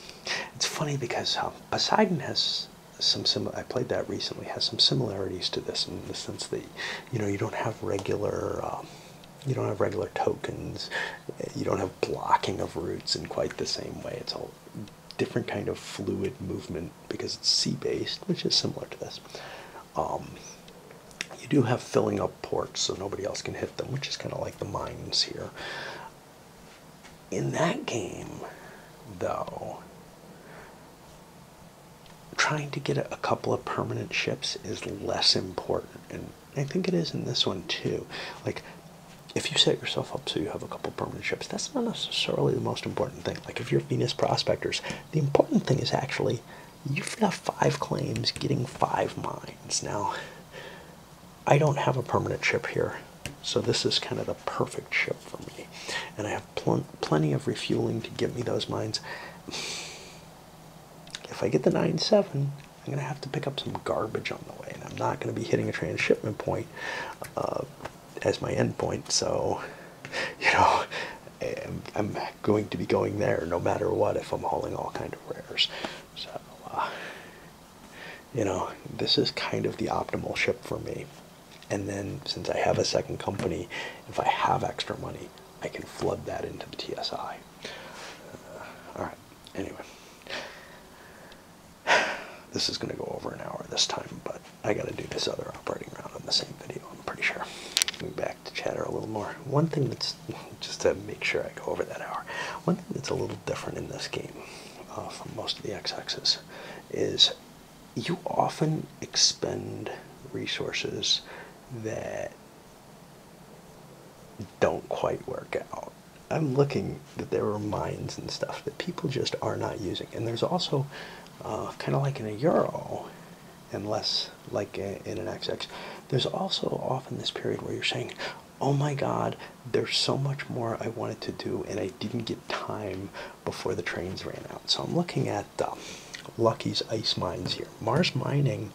It's funny because Poseidon has some I played that recently, has some similarities to this in the sense that, you know, you don't have regular tokens, you don't have blocking of routes in quite the same way. It's a different kind of fluid movement because it's sea-based, which is similar to this. You do have filling up ports so nobody else can hit them, which is kind of like the mines here. In that game, though, trying to get a couple of permanent ships is less important, and I think it is in this one too. Like, if you set yourself up so you have a couple permanent ships, that's not necessarily the most important thing. Like, if you're Venus Prospectors, the important thing is actually you've got 5 claims getting 5 mines. Now, I don't have a permanent ship here, so this is kind of the perfect ship for me. And I have plenty of refueling to get me those mines. If I get the 9-7, I'm going to have to pick up some garbage on the way, and I'm not going to be hitting a transshipment point as my end point, so, you know, I'm going to be going there no matter what if I'm hauling all kind of rares. So, you know, this is kind of the optimal ship for me. And then, since I have a second company, if I have extra money, I can flood that into the TSI. Alright, anyway. This is going to go over an hour this time, but I got to do this other operating round on the same video, I'm pretty sure. Moving back to chatter a little more. One thing that's, just to make sure I go over that hour, one thing that's a little different in this game from most of the XXs is you often expend resources that don't quite work out. I'm looking that there are mines and stuff that people just are not using, and there's also kind of like in a Euro, and less like in an XX, there's also often this period where you're saying, oh my God, there's so much more I wanted to do, and I didn't get time before the trains ran out. So I'm looking at Lucky's Ice Mines here. Mars Mining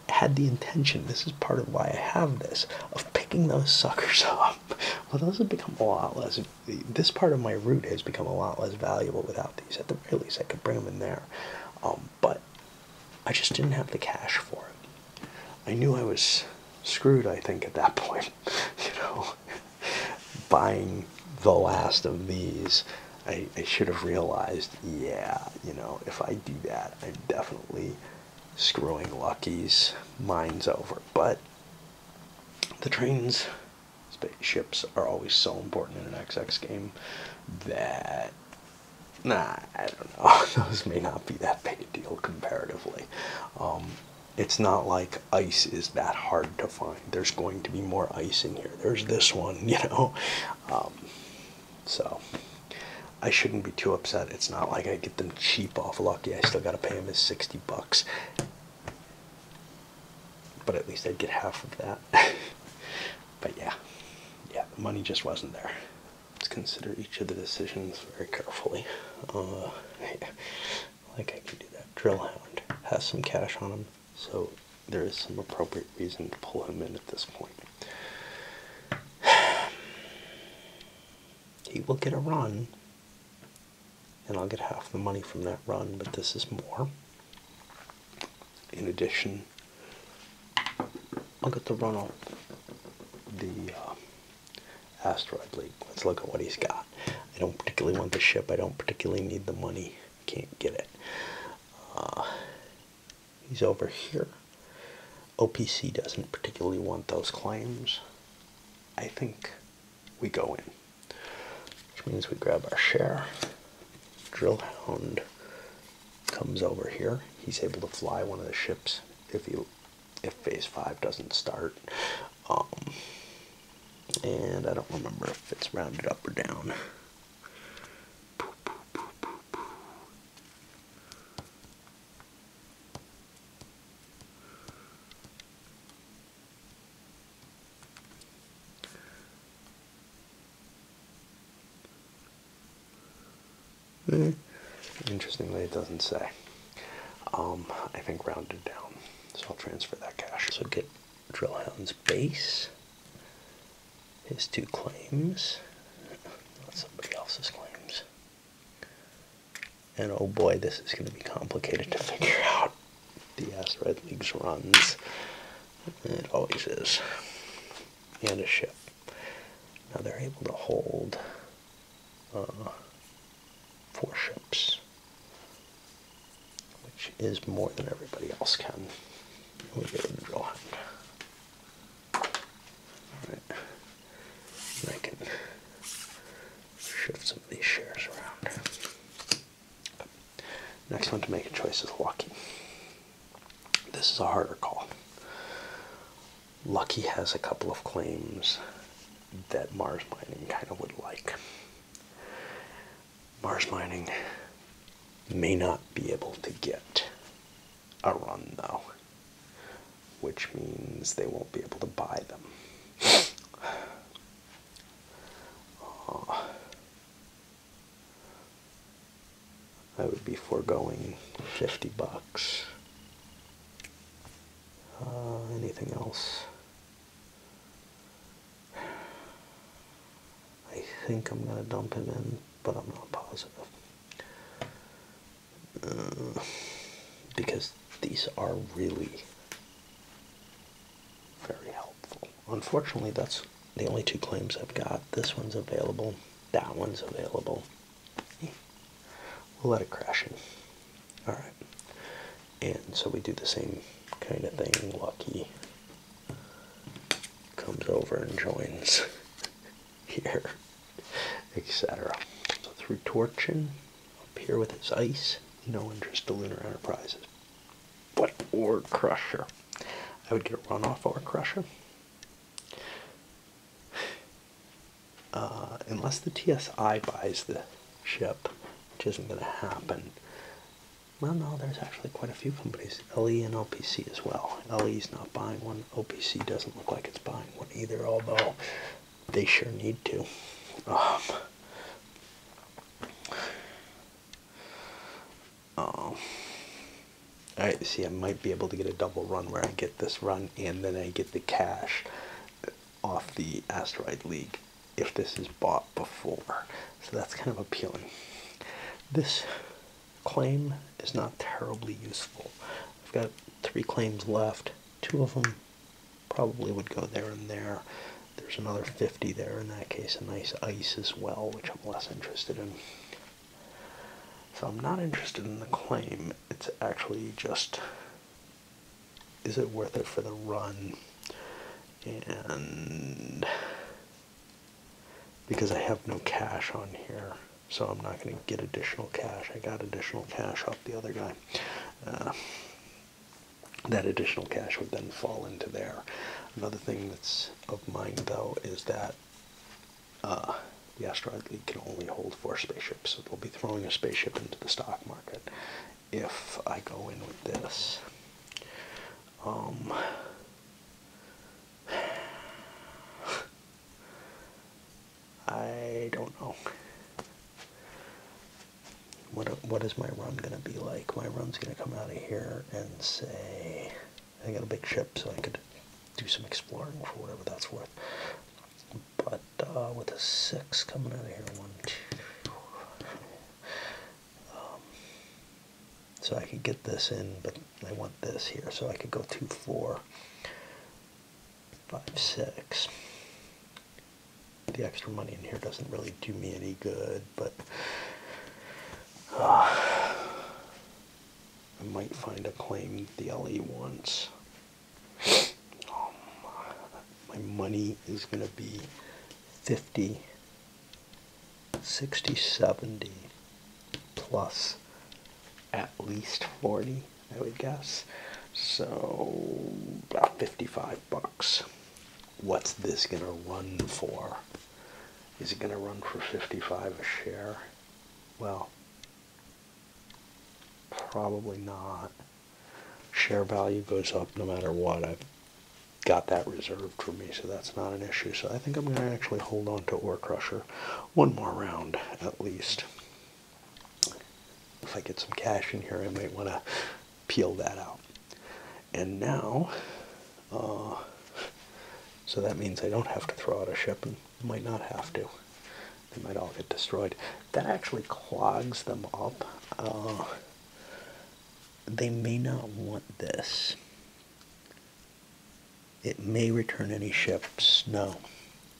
had the intention, this is part of why I have this, of picking those suckers up. Well, those have become a lot less, this part of my route has become a lot less valuable without these. At the very least, I could bring them in there. But I just didn't have the cash for it. I knew I was screwed, I think, at that point. You know, buying the last of these, I should have realized, yeah, you know, if I do that, I'm definitely screwing Lucky's mines over. But the trains, spaceships are always so important in an XX game that, nah, I don't know. Those may not be that big a deal comparatively. It's not like ice is that hard to find. There's going to be more ice in here. There's this one, you know. So I shouldn't be too upset. It's not like I get them cheap off Lucky. I still got to pay him his 60 bucks. But at least I'd get half of that. But yeah, the money just wasn't there. Let's consider each of the decisions very carefully. Like I can do that. Drillhound has some cash on him, so there is some appropriate reason to pull him in at this point. He will get a run, and I'll get half the money from that run, but this is more. In addition, I'll get the run on the Asteroid League. Let's look at what he's got. I don't particularly want the ship. I don't particularly need the money. Can't get it. He's over here. OPC doesn't particularly want those claims. I think we go in, which means we grab our share. Drillhound comes over here. He's able to fly one of the ships if phase 5 doesn't start. And I don't remember if it's rounded up or down. Interestingly, it doesn't say. I think rounded down. So I'll transfer that cash. So get Drillhound's base, his 2 claims, not somebody else's claims. And oh boy, this is going to be complicated to figure out. The Asteroid League's runs. It always is. And a ship. Now they're able to hold 4 ships, which is more than everybody else can. We get a Drillhound. Alright. And I can shift some of these shares around. Next one to make a choice is Lucky. This is a harder call. Lucky has a couple of claims that Mars Mining kind of would like. Mars Mining may not be able to get a run, though, which means they won't be able to buy them. I would be foregoing 50 bucks. Anything else? I think I'm going to dump him in, but I'm not positive. Because these are really very helpful. Unfortunately, that's the only 2 claims I've got. This one's available. That one's available. We'll let it crash in. Alright. And so we do the same kind of thing. Lucky comes over and joins here, etc. So through Torchin, up here with his ice, no interest to Lunar Enterprises. But Ore Crusher. I would get a run off Ore Crusher. Unless the TSI buys the ship, which isn't going to happen. Well, no, there's actually quite a few companies, LE and OPC as well. LE's not buying one. OPC doesn't look like it's buying one either, although They sure need to. Um, um, I might be able to get a double run where I get this run and then I get the cash off the Asteroid League if this is bought before. So that's kind of appealing. This claim is not terribly useful. I've got 3 claims left. 2 of them probably would go there and there. There's another 50 there, in that case a nice ice as well, which I'm less interested in. So I'm not interested in the claim. It's actually just, is it worth it for the run? And because I have no cash on here, so I'm not going to get additional cash. I got additional cash off the other guy. That additional cash would then fall into there. Another thing that's of mind, though, is that the Asteroid League can only hold 4 spaceships, so they'll be throwing a spaceship into the stock market if I go in with this. I don't know. What is my run going to be like? My run's going to come out of here and say, I got a big ship, so I could do some exploring for whatever that's worth. But with a 6 coming out of here, 1, 2, 4, so I could get this in, but I want this here, so I could go 2, 4, 5, 6. The extra money in here doesn't really do me any good, but I might find a claim the LE wants. My money is going to be 50, 60, 70, plus at least 40, I would guess. So about 55 bucks. What's this going to run for? Is it going to run for 55 a share? Well, probably not. Share value goes up no matter what. I've got that reserved for me, so that's not an issue. So I think I'm going to actually hold on to Ore Crusher one more round at least. If I get some cash in here, I might want to peel that out. And now, so that means I don't have to throw out a ship, and might not have to. They might all get destroyed. That actually clogs them up. They may not want this. It may return any ships. No.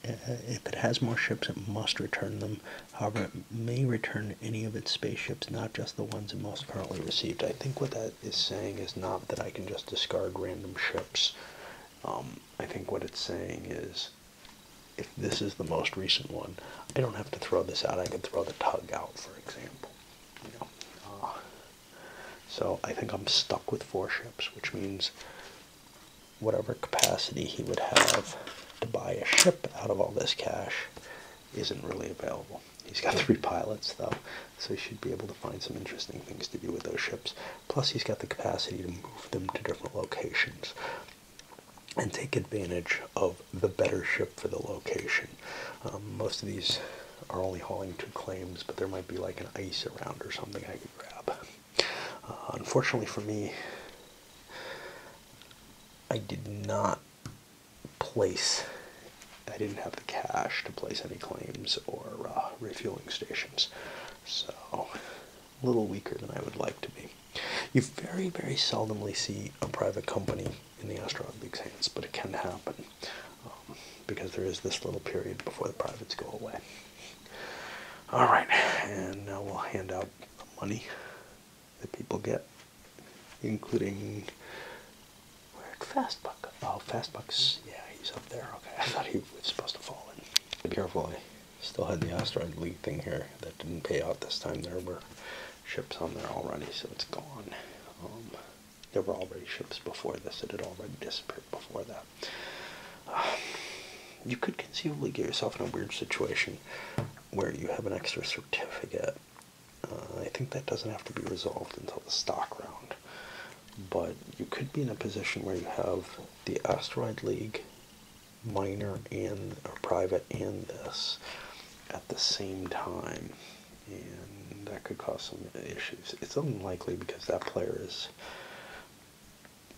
If it has more ships, it must return them. However, it may return any of its spaceships, not just the ones it most currently received. I think what that is saying is not that I can just discard random ships. I think what it's saying is, if this is the most recent one, I don't have to throw this out. I could throw the Tug out, for example. You know, so I think I'm stuck with 4 ships, which means whatever capacity he would have to buy a ship out of all this cash isn't really available. He's got 3 pilots, though, so he should be able to find some interesting things to do with those ships. Plus, he's got the capacity to move them to different locations and take advantage of the better ship for the location. Most of these are only hauling 2 claims, but there might be like an ice around or something I could grab. Unfortunately for me, I did not place, I didn't have the cash to place any claims or refueling stations, so a little weaker than I would like to be. You very, very seldomly see a private company in the Asteroid League's hands, but it can happen because there is this little period before the privates go away. All right, and now we'll hand out the money that people get, including Fastbuck. Oh, Fastbuck's, yeah, he's up there. Okay, I thought he was supposed to fall in. Be careful, I still had the Asteroid League thing here that didn't pay out this time. There were ships on there already, so it's gone. There were already ships before this. It had already disappeared before that. You could conceivably get yourself in a weird situation where you have an extra certificate. I think that doesn't have to be resolved until the stock round. But you could be in a position where you have the Asteroid League minor and or private and this at the same time, and that could cause some issues. It's unlikely because that player is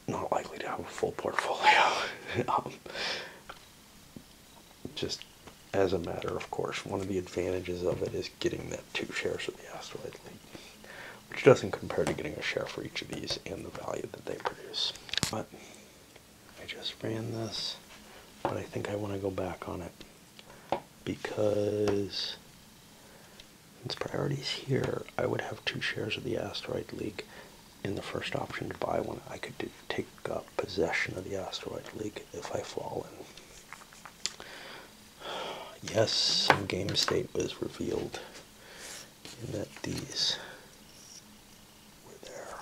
not likely to have a full portfolio. Just as a matter of course, one of the advantages of it is getting that 2 shares of the Asteroid League, which doesn't compare to getting a share for each of these and the value that they produce. But I just ran this, but I think I want to go back on it because since priority's here, I would have 2 shares of the Asteroid League. In the first option to buy one, I could take possession of the Asteroid League if I fall in. Yes, some game state was revealed in that these were there.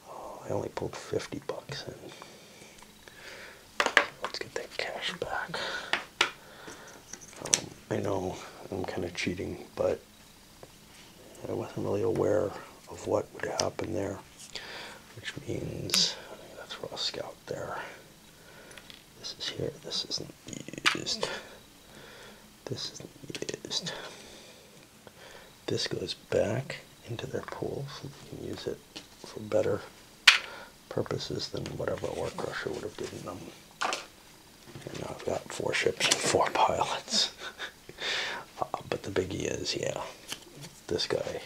Oh, I only pulled 50 bucks in. Let's get that cash back. I know I'm kind of cheating, but I wasn't really aware of what would happen there, which means that's raw scout there. This is here. This isn't used. This isn't used. This goes back into their pool so they can use it for better purposes than whatever War Crusher would have given them. And now I've got 4 ships and 4 pilots. But the biggie is, yeah, this guy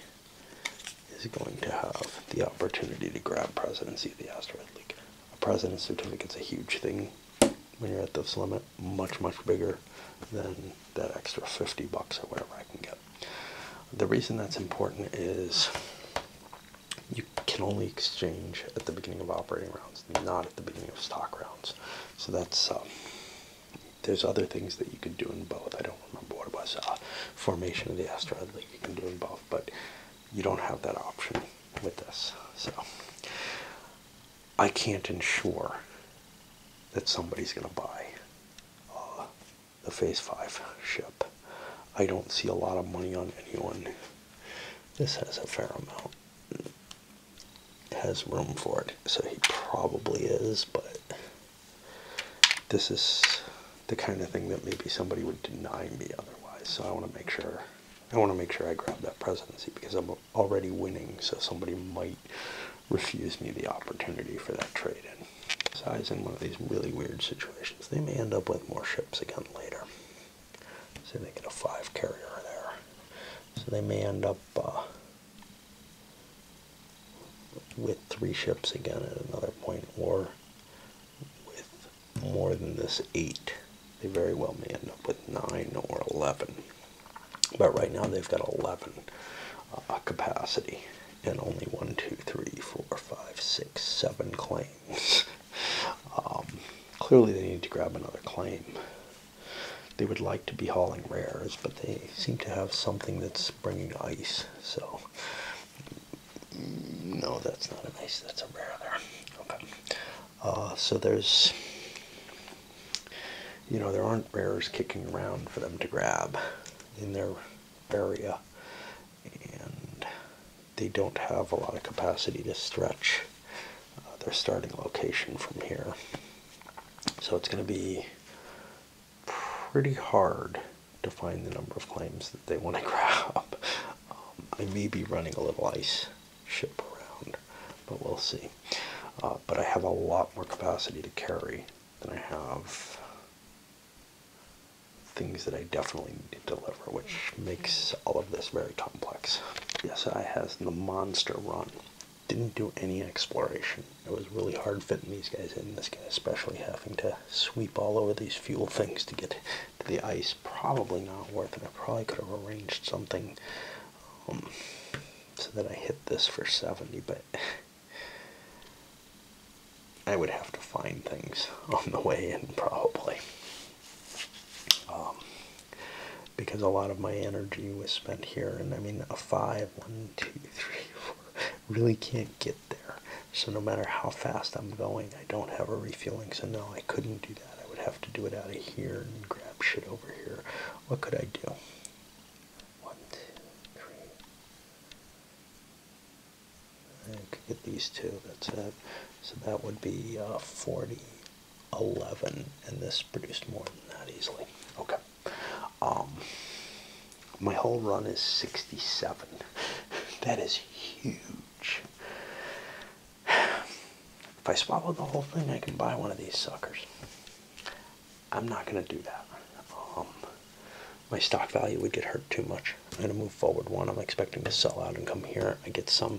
is going to have the opportunity to grab presidency of the Asteroid League. A president's certificate's a huge thing when you're at this limit, much, much bigger than that extra 50 bucks or whatever I can get. The reason that's important is you can only exchange at the beginning of operating rounds, not at the beginning of stock rounds. So that's, there's other things that you could do in both. I don't remember what it was. Formation of the Asteroid League you can do in both, but you don't have that option with this. So I can't ensure that somebody's going to buy the Phase 5 ship. I don't see a lot of money on anyone. This has a fair amount. It has room for it, so he probably is, but this is the kind of thing that maybe somebody would deny me otherwise. So I want to make sure I grab that presidency because I'm already winning, so somebody might refuse me the opportunity for that trade-in. So I was in one of these really weird situations. They may end up with more ships again later. So they get a 5 carrier there. So they may end up with 3 ships again at another point, or with more than this 8. They very well may end up with 9 or 11. But right now they've got 11 capacity and only 1, 2, 3, 4, 5, 6, 7 claims. Clearly they need to grab another claim. They would like to be hauling rares, but they seem to have something that's bringing ice. So, no, that's not an ice, that's a rare there. Okay. So there's, you know, there aren't rares kicking around for them to grab in their area, and they don't have a lot of capacity to stretch their starting location from here. So it's going to be pretty hard to find the number of claims that they want to grab. I may be running a little ice ship around, but we'll see. But I have a lot more capacity to carry than I have things that I definitely need to deliver, which makes all of this very complex. CSI has the monster run. Didn't do any exploration. It was really hard fitting these guys in, this guy especially having to sweep all over these fuel things to get to the ice. Probably not worth it. I probably could have arranged something so that I hit this for 70, but I would have to find things on the way in probably. Because a lot of my energy was spent here, and I mean a 5, 1, 2, 3, 4, really can't get there. So no matter how fast I'm going, I don't have a refueling, so no, I couldn't do that. I would have to do it out of here and grab shit over here. What could I do? 1, 2, 3. I could get these 2, that's it. So that would be 40 11, and this produced more than that easily. Okay. Um, my whole run is 67. That is huge. If I swallow the whole thing, I can buy one of these suckers. I'm not going to do that. My stock value would get hurt too much. I'm going to move forward one. I'm expecting to sell out and come here. I get some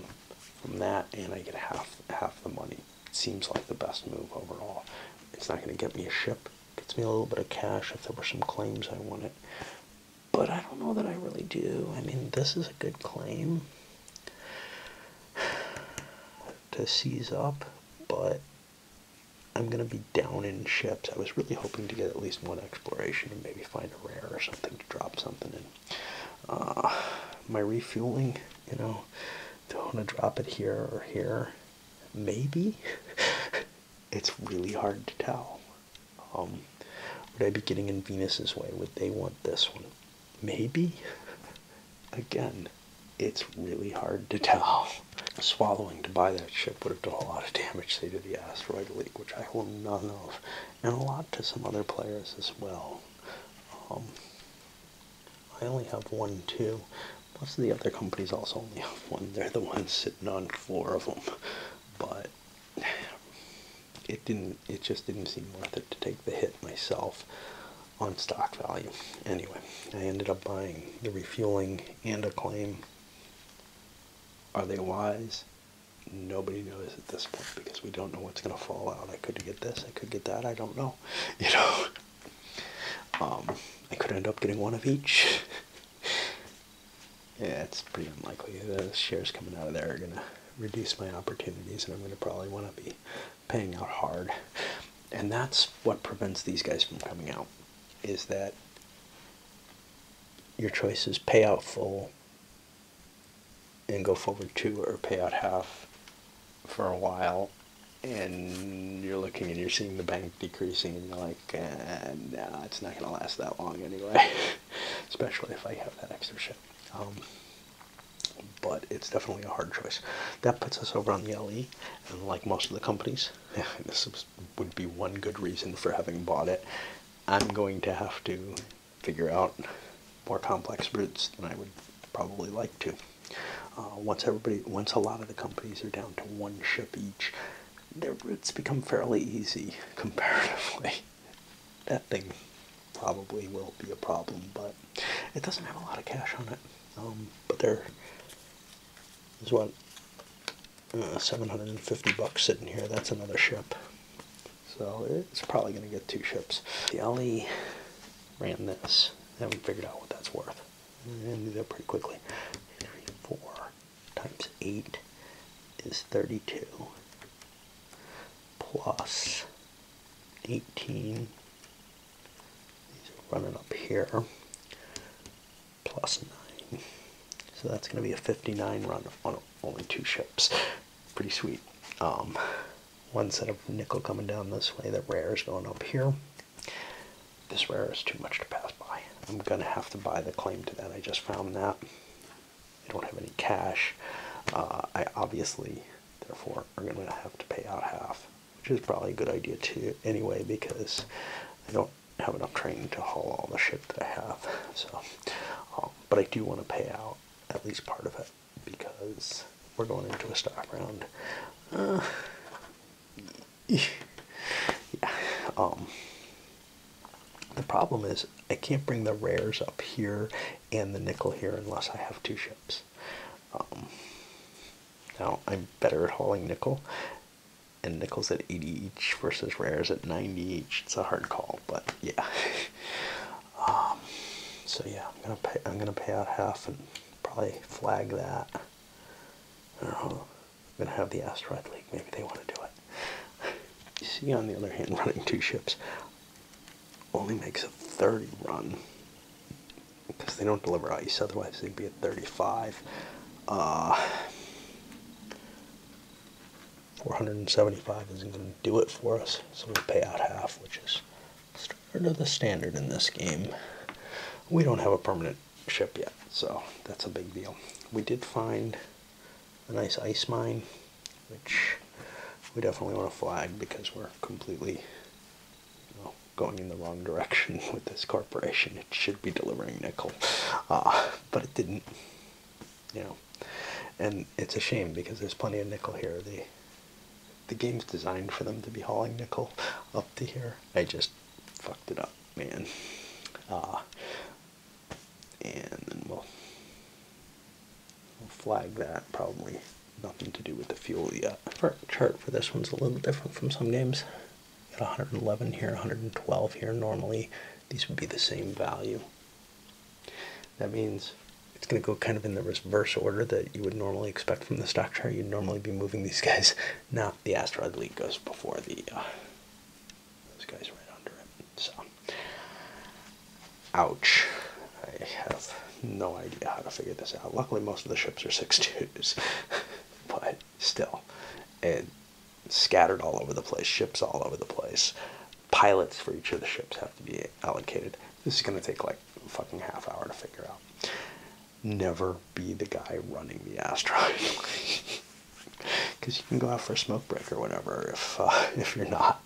from that, and I get half the money. It seems like the best move overall. It's not going to get me a ship. It gets me a little bit of cash if there were some claims I wanted. But I don't know that I really do. I mean, this is a good claim to seize up, but I'm going to be down in ships. I was really hoping to get at least one exploration and maybe find a rare or something to drop something in. My refueling, you know, do I want to drop it here or here? Maybe. It's really hard to tell. Would I be getting in Venus's way? Would they want this one? Maybe. Again, it's really hard to tell. Swallowing to buy that ship would have done a lot of damage, say, to the Asteroid League, which I hold none of, and a lot to some other players as well. I only have one, too. Most of the other companies also only have one. They're the ones sitting on 4 of them. But it just didn't seem worth it to take the hit myself on stock value. Anyway, I ended up buying the refueling and a claim. Are they wise? Nobody knows at this point because we don't know what's going to fall out. I could get this, I could get that, I don't know. You know, I could end up getting one of each. Yeah, it's pretty unlikely. The shares coming out of there are going to reduce my opportunities, and I'm going to probably want to be paying out hard. And that's what prevents these guys from coming out, is that your choice is pay out full and go forward 2, or pay out half for a while, and you're looking and you're seeing the bank decreasing, and you're like, nah, it's not going to last that long anyway, especially if I have that extra ship. But it's definitely a hard choice. That puts us over on the LE, and like most of the companies, would be one good reason for having bought it. I'm going to have to figure out more complex routes than I would probably like to. Once a lot of the companies are down to 1 ship each, their routes become fairly easy comparatively. That thing probably will be a problem, but it doesn't have a lot of cash on it. But there is what, $750 sitting here. That's another ship. So it's probably going to get 2 ships. The LE ran this. I haven't figured out what that's worth. I'm going to do that pretty quickly. 4 times 8 is 32 plus 18. These are running up here. Plus 9. So that's going to be a 59 run on only 2 ships. Pretty sweet. One set of nickel coming down this way. The rare is going up here. This rare is too much to pass by. I'm going to have to buy the claim to that. I just found that. I don't have any cash. I obviously, therefore, are going to have to pay out half, which is probably a good idea too, anyway, because I don't have enough training to haul all the shit that I have. So, but I do want to pay out at least part of it because we're going into a stock round. Yeah. The problem is I can't bring the rares up here and the nickel here unless I have 2 ships. Now, I'm better at hauling nickel, and nickel's at 80 each versus rares at 90 each. It's a hard call, but yeah. So yeah, I'm gonna pay out half and probably flag that. I don't know. I'm gonna have the Asteroid League. Maybe they want to do it. You see, on the other hand, running 2 ships only makes a 30 run because they don't deliver ice. Otherwise, they'd be at 35. 475 isn't going to do it for us, so we'll pay out half, which is sort of the standard in this game. We don't have a permanent ship yet, so that's a big deal. We did find a nice ice mine, which we definitely want to flag because we're completely going in the wrong direction with this corporation. It should be delivering nickel, but it didn't. And it's a shame because there's plenty of nickel here. The game's designed for them to be hauling nickel up to here. I just fucked it up, man. And then we'll flag that. Probably nothing to do with the fuel yet. Our chart for this one's a little different from some games. Got 111 here, 112 here. Normally, these would be the same value. That means it's going to go kind of in the reverse order that you would normally expect from the stock chart. You'd normally be moving these guys. Now, the asteroid lead goes before those guys right under it. So, ouch. I have no idea how to figure this out. Luckily, most of the ships are 6.2s, but still, it scattered all over the place, ships all over the place. Pilots for each of the ships have to be allocated. This is going to take like a fucking half hour to figure out. Never be the guy running the asteroid. Because you can go out for a smoke break or whatever if you're not.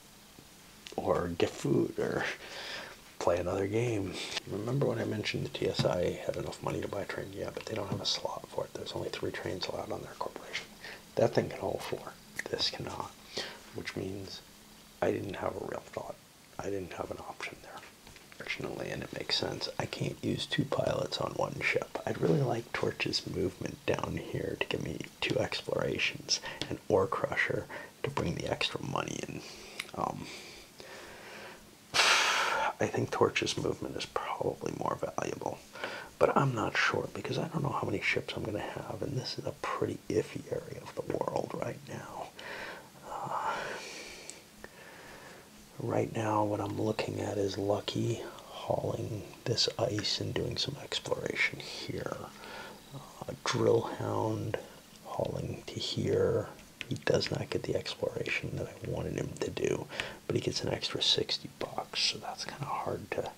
Or get food or play another game. Remember when I mentioned the TSI had enough money to buy a train? Yeah, but they don't have a slot for it. There's only 3 trains allowed on their corporation. That thing can hold 4. This cannot. Which means I didn't have a real thought. I didn't have an option there. Fortunately, and it makes sense, I can't use 2 pilots on one ship. I'd really like Torch's movement down here to give me 2 explorations, and Ore Crusher to bring the extra money in. I think Torch's movement is probably more valuable, but I'm not sure because I don't know how many ships I'm going to have, and this is a pretty iffy area of the world right now. Right now, what I'm looking at is Lucky hauling this ice and doing some exploration here. Drillhound hauling to here. He does not get the exploration that I wanted him to do, but he gets an extra $60, so that's kind of hard to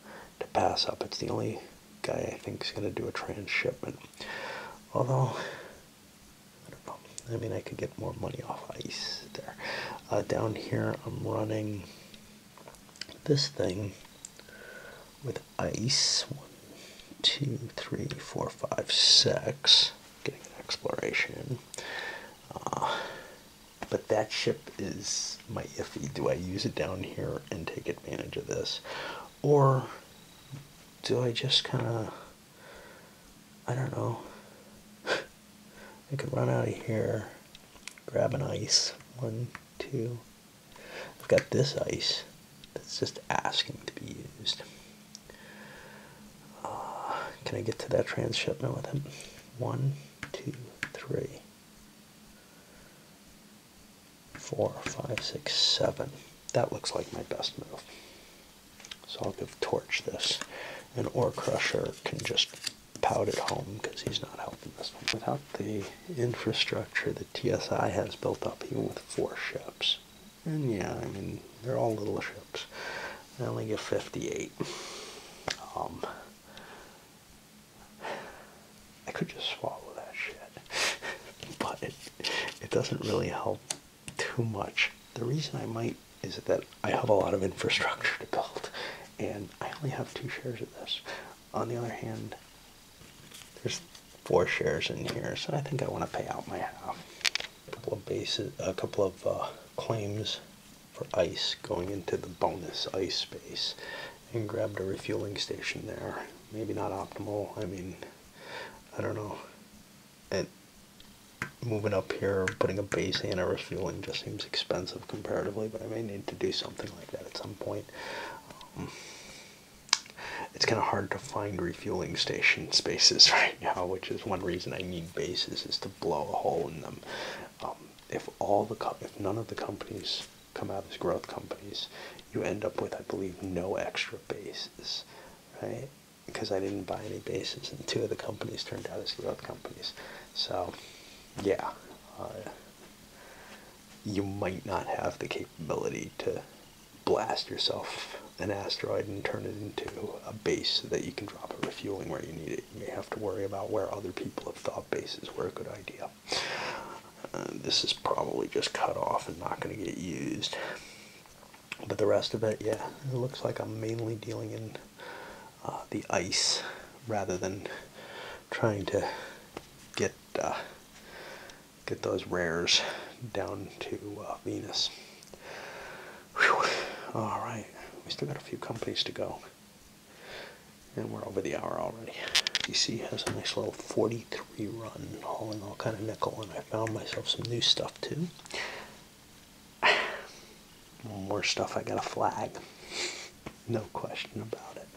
pass up. It's the only guy I think is going to do a transshipment. Although, I don't know. I mean, I could get more money off ice there. Down here, I'm running this thing with ice. 1, 2, 3, 4, 5, 6. Getting an exploration. But that ship is my iffy. Do I use it down here and take advantage of this? Or do I just kind of, I don't know. I could run out of here, grab an ice. 1, 2. I've got this ice that's just asking to be used. Can I get to that transshipment with him? 1, 2, 3, 4, 5, 6, 7. That looks like my best move. So I'll give Torch this. And Ore Crusher can just pout it home because he's not helping this one. Without the infrastructure that TSI has built up, even with 4 ships. And yeah, I mean, they're all little ships. I only get 58. I could just swallow that shit. But it doesn't really help too much. The reason I might is that I have a lot of infrastructure to build, and I only have 2 shares of this. On the other hand, there's 4 shares in here, so I think I want to pay out my half. A couple of claims for ice going into the bonus ice space, and grabbed a refueling station there. Maybe not optimal. I mean, I don't know. And moving up here, putting a base and a refueling just seems expensive comparatively, but I may need to do something like that at some point. It's kind of hard to find refueling station spaces right now, which is one reason I need bases, is to blow a hole in them. If none of the companies come out as growth companies, you end up with, I believe, no extra bases, right? Because I didn't buy any bases, and 2 of the companies turned out as growth companies. So, yeah, you might not have the capability to blast yourself an asteroid and turn it into a base so that you can drop a refueling where you need it. You may have to worry about where other people have thought bases were a good idea. This is probably just cut off and not going to get used. But the rest of it, yeah, it looks like I'm mainly dealing in the ice rather than trying to get get those rares down to Venus. Whew. All right, we still got a few companies to go, and we're over the hour already. DC has a nice little 43 run, hauling all kind of nickel, and I found myself some new stuff too. More stuff I gotta flag, no question about it.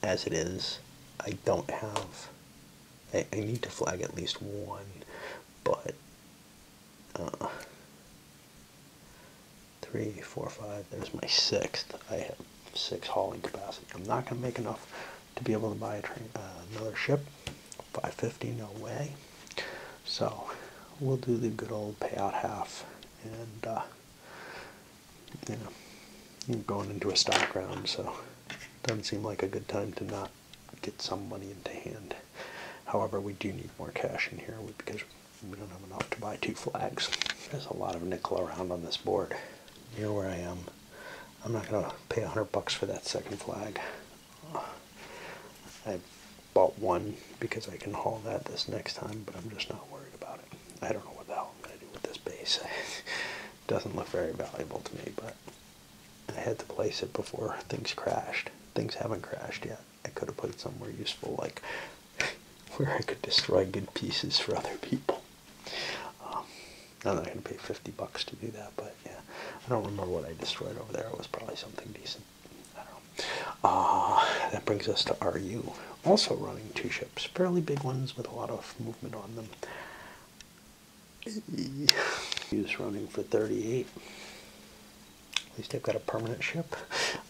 As it is, I don't have. I need to flag at least one, but 3, 4, 5. There's my sixth. I have 6 hauling capacity. I'm not gonna make enough to be able to buy a train, another ship. 550, no way. So we'll do the good old payout half, and you know, you're going into a stock round, so it doesn't seem like a good time to not get some money into hand. However, we do need more cash in here because we don't have enough to buy 2 flags. There's a lot of nickel around on this board near where I am. I'm not going to pay $100 for that second flag. I bought one because I can haul that this next time, but I'm just not worried about it. I don't know what the hell I'm going to do with this base. It doesn't look very valuable to me, but I had to place it before things crashed. Things haven't crashed yet. I could have put it somewhere useful, like where I could destroy good pieces for other people. I'm not going to pay $50 to do that, but yeah, I don't remember what I destroyed over there. It was probably something decent. I don't know. That brings us to RU, also running 2 ships, fairly big ones with a lot of movement on them. He's running for 38. At least I've got a permanent ship.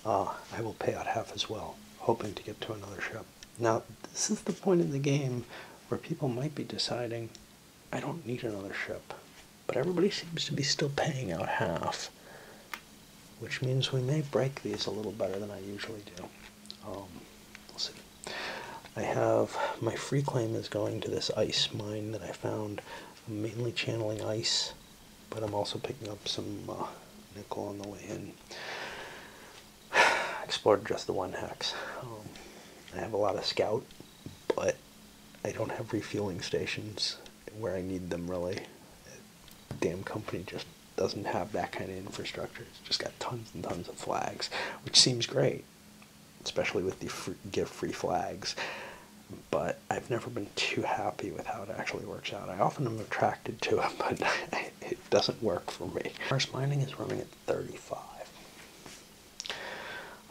I will pay out half as well, hoping to get to another ship. Now, this is the point in the game where people might be deciding, I don't need another ship. But everybody seems to be still paying out half, which means we may break these a little better than I usually do. We'll see. I have, my free claim is going to this ice mine that I found. I'm mainly channeling ice, but I'm also picking up some nickel on the way in. I explored just the 1 hex. I have a lot of scout, but I don't have refueling stations where I need them really. The damn company just doesn't have that kind of infrastructure. It's just got tons and tons of flags, which seems great, especially with the give free flags. But I've never been too happy with how it actually works out. I often am attracted to it, but it doesn't work for me. Mars mining is running at 35.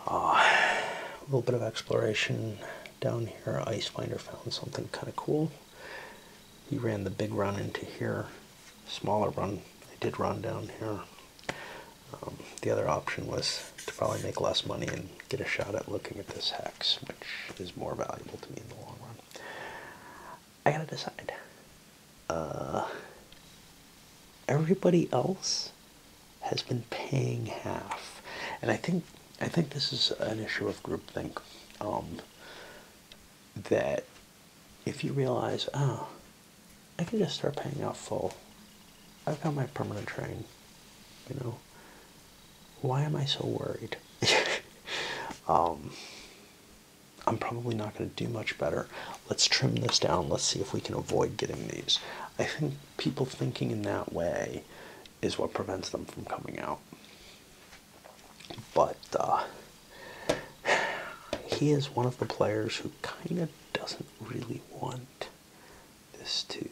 A little bit of exploration down here. Ice Finder found something kind of cool. He ran the big run into here. Smaller run I did run down here. The other option was to probably make less money and get a shot at looking at this hex, which is more valuable to me in the long run. I gotta decide. Everybody else has been paying half, and I think this is an issue of groupthink. That if you realize, oh, I can just start paying out full. I've got my permanent train, you know. Why am I so worried? I'm probably not going to do much better. Let's trim this down. Let's see if we can avoid getting these. I think people thinking in that way is what prevents them from coming out. But he is one of the players who kind of doesn't really want this to...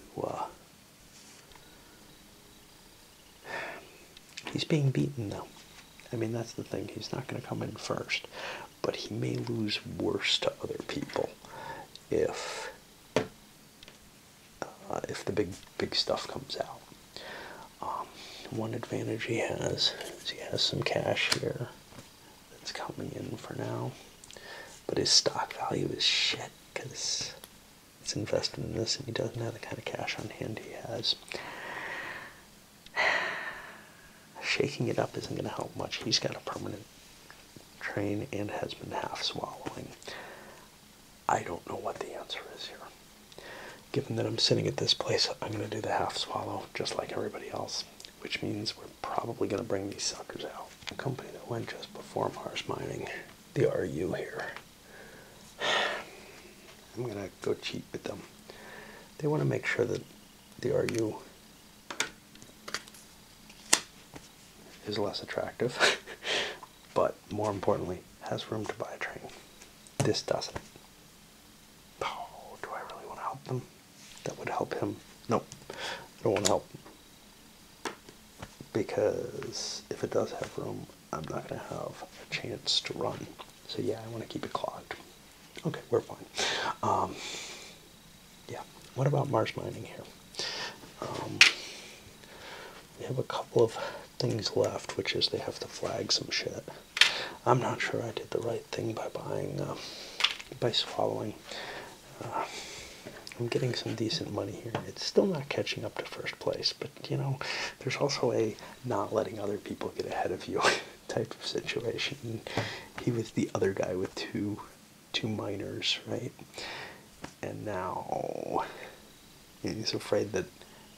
He's being beaten, though. I mean, that's the thing. He's not going to come in first. But he may lose worse to other people if the big stuff comes out. One advantage he has is he has some cash here that's coming in for now. But his stock value is shit because it's invested in this and he doesn't have the kind of cash on hand he has. Shaking it up isn't going to help much. He's got a permanent train and has been half swallowing. I don't know what the answer is here. Given that I'm sitting at this place, I'm going to do the half swallow just like everybody else, which means we're probably going to bring these suckers out. The company that went just before Mars Mining, the RU here. I'm going to go cheap with them. They want to make sure that the RU is less attractive, but more importantly, has room to buy a train. This doesn't. Oh, do I really want to help them? That would help him. Nope, I don't want to help him. Because if it does have room, I'm not going to have a chance to run. So yeah, I want to keep it clogged. Okay, we're fine. Yeah, what about Mars Mining here? We have a couple of things left, which is they have to flag some shit. I'm not sure I did the right thing by buying, by swallowing. I'm getting some decent money here. It's still not catching up to first place, but you know, there's also a not letting other people get ahead of you type of situation. He was the other guy with two miners, right? And now he's afraid that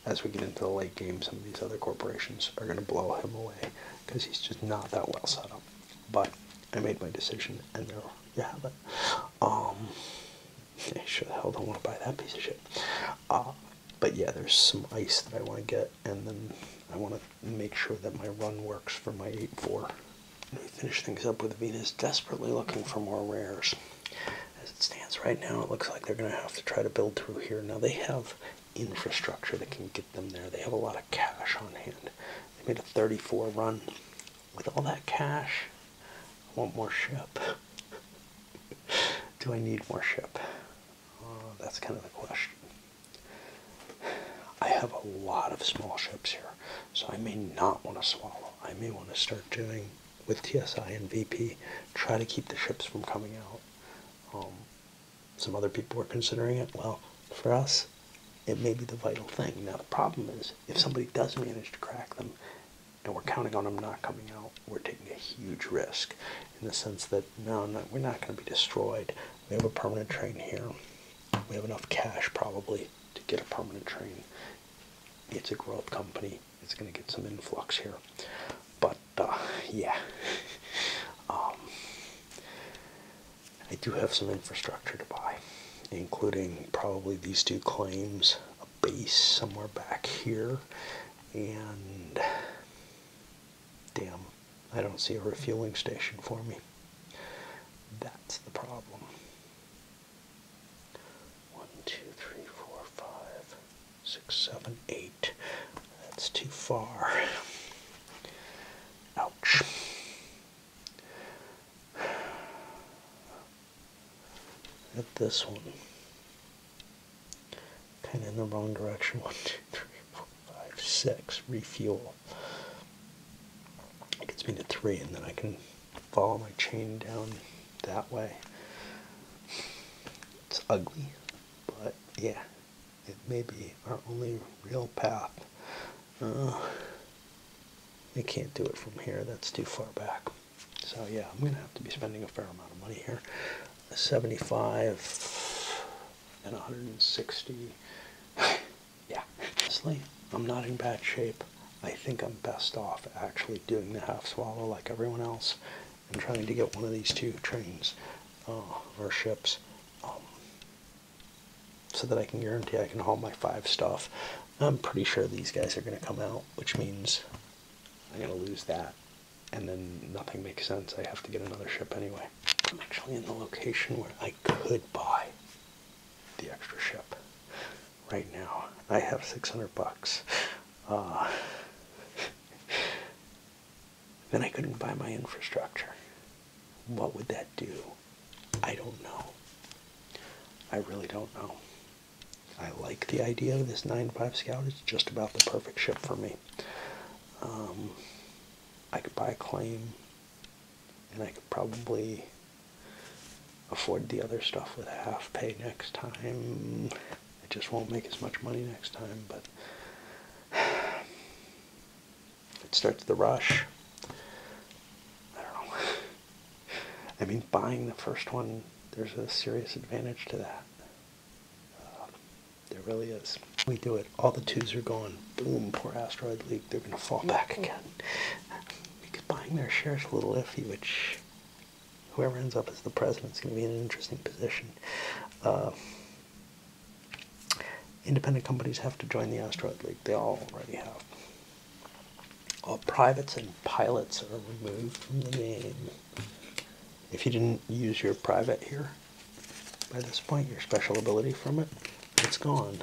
as we get into the late game, some of these other corporations are going to blow him away because he's just not that well set up. But I made my decision, and there you have it. I sure the hell don't want to buy that piece of shit. But yeah, there's some ice that I want to get, and then I want to make sure that my run works for my 8-4. We finish things up with Venus desperately looking for more rares. As it stands right now, it looks like they're going to have to try to build through here. Now, they have infrastructure that can get them there. They have a lot of cash on hand. They made a 34 run. With all that cash, I want more ship. Do I need more ship? That's kind of the question. I have a lot of small ships here, so I may not want to swallow. I may want to start doing, with TSI and VP, try to keep the ships from coming out. Some other people are considering it. Well, for us, it may be the vital thing. Now, the problem is, if somebody does manage to crack them, and we're counting on them not coming out, we're taking a huge risk in the sense that, no, we're not going to be destroyed. We have a permanent train here. We have enough cash, probably, to get a permanent train. It's a growth company. It's going to get some influx here. But, yeah. I do have some infrastructure to buy, including probably these two claims, a base somewhere back here, and damn, I don't see a refueling station for me. That's the problem. 1, 2, 3, 4, 5, 6, 7, 8. That's too far. Ouch. At this one, kind of in the wrong direction. 1, 2, 3, 4, 5, 6. Refuel. It gets me to 3, and then I can follow my chain down that way. It's ugly, but yeah, it may be our only real path. I can't do it from here. That's too far back. So yeah, I'm gonna have to be spending a fair amount of money here. 75 and 160. Yeah, honestly, I'm not in bad shape. I think I'm best off actually doing the half swallow like everyone else and trying to get one of these two trains or ships so that I can guarantee I can haul my 5 stuff. I'm pretty sure these guys are going to come out, which means I'm going to lose that, and then nothing makes sense. I have to get another ship anyway. I'm actually in the location where I could buy the extra ship right now. I have 600 bucks. Then I couldn't buy my infrastructure. What would that do? I don't know. I really don't know. I like the idea of this 9.5 Scout. It's just about the perfect ship for me. I could buy a claim, and I could probably afford the other stuff with half pay next time. I just won't make as much money next time, but it starts the rush. I don't know. I mean, buying the first one, there's a serious advantage to that. There really is. We do it. All the twos are gone. Boom, poor Asteroid League. They're going to fall back again. Because buying their shares a little iffy, which whoever ends up as the president is going to be in an interesting position. Independent companies have to join the Asteroid League. They all already have. All privates and pilots are removed from the game. If you didn't use your private here, by this point, your special ability from it, it's gone.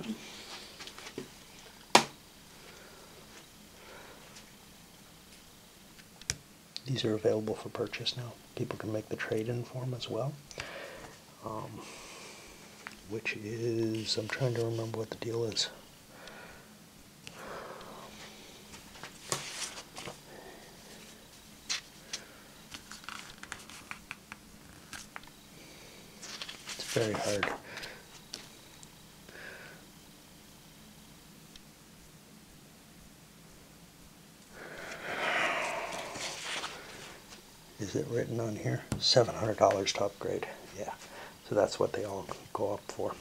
Okay. These are available for purchase now. People can make the trade-in for them as well. Which is, I'm trying to remember what the deal is. It's very hard. Is it written on here? $700 to upgrade. Yeah. So that's what they all go up for.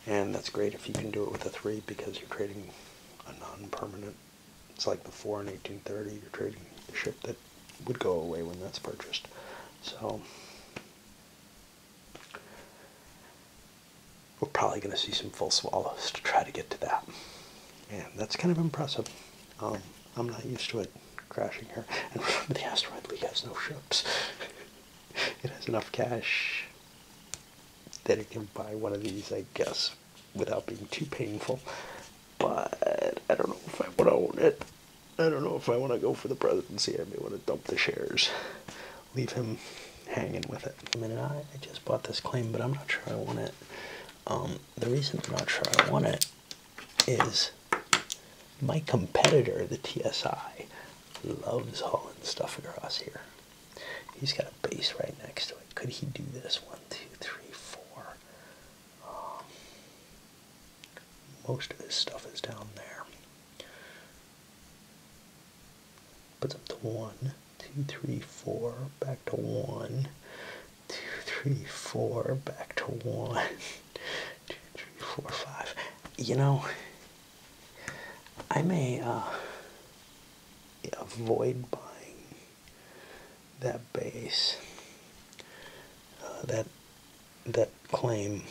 And that's great if you can do it with a 3 because you're trading a non-permanent. It's like the 4 in 1830. You're trading a ship that would go away when that's purchased. So we're probably going to see some full swallows to try to get to that. And that's kind of impressive. I'm not used to it crashing here. And remember, the Asteroid League has no ships. It has enough cash that it can buy one of these, I guess, without being too painful. But I don't know if I want to own it. I don't know if I want to go for the presidency. I may want to dump the shares. Leave him hanging with it. I mean, I just bought this claim, but I'm not sure I want it. The reason I'm not sure I want it is my competitor, the TSI, loves hauling stuff across here. He's got a base right next to it. Could he do this? 1, 2, 3, 4. Most of his stuff is down there. Puts up to 1, 2, 3, 4, back to 1, 2, 3, 4, back to 1, 2, 3, 4, 5. You know, I may avoid buying that base, that claim.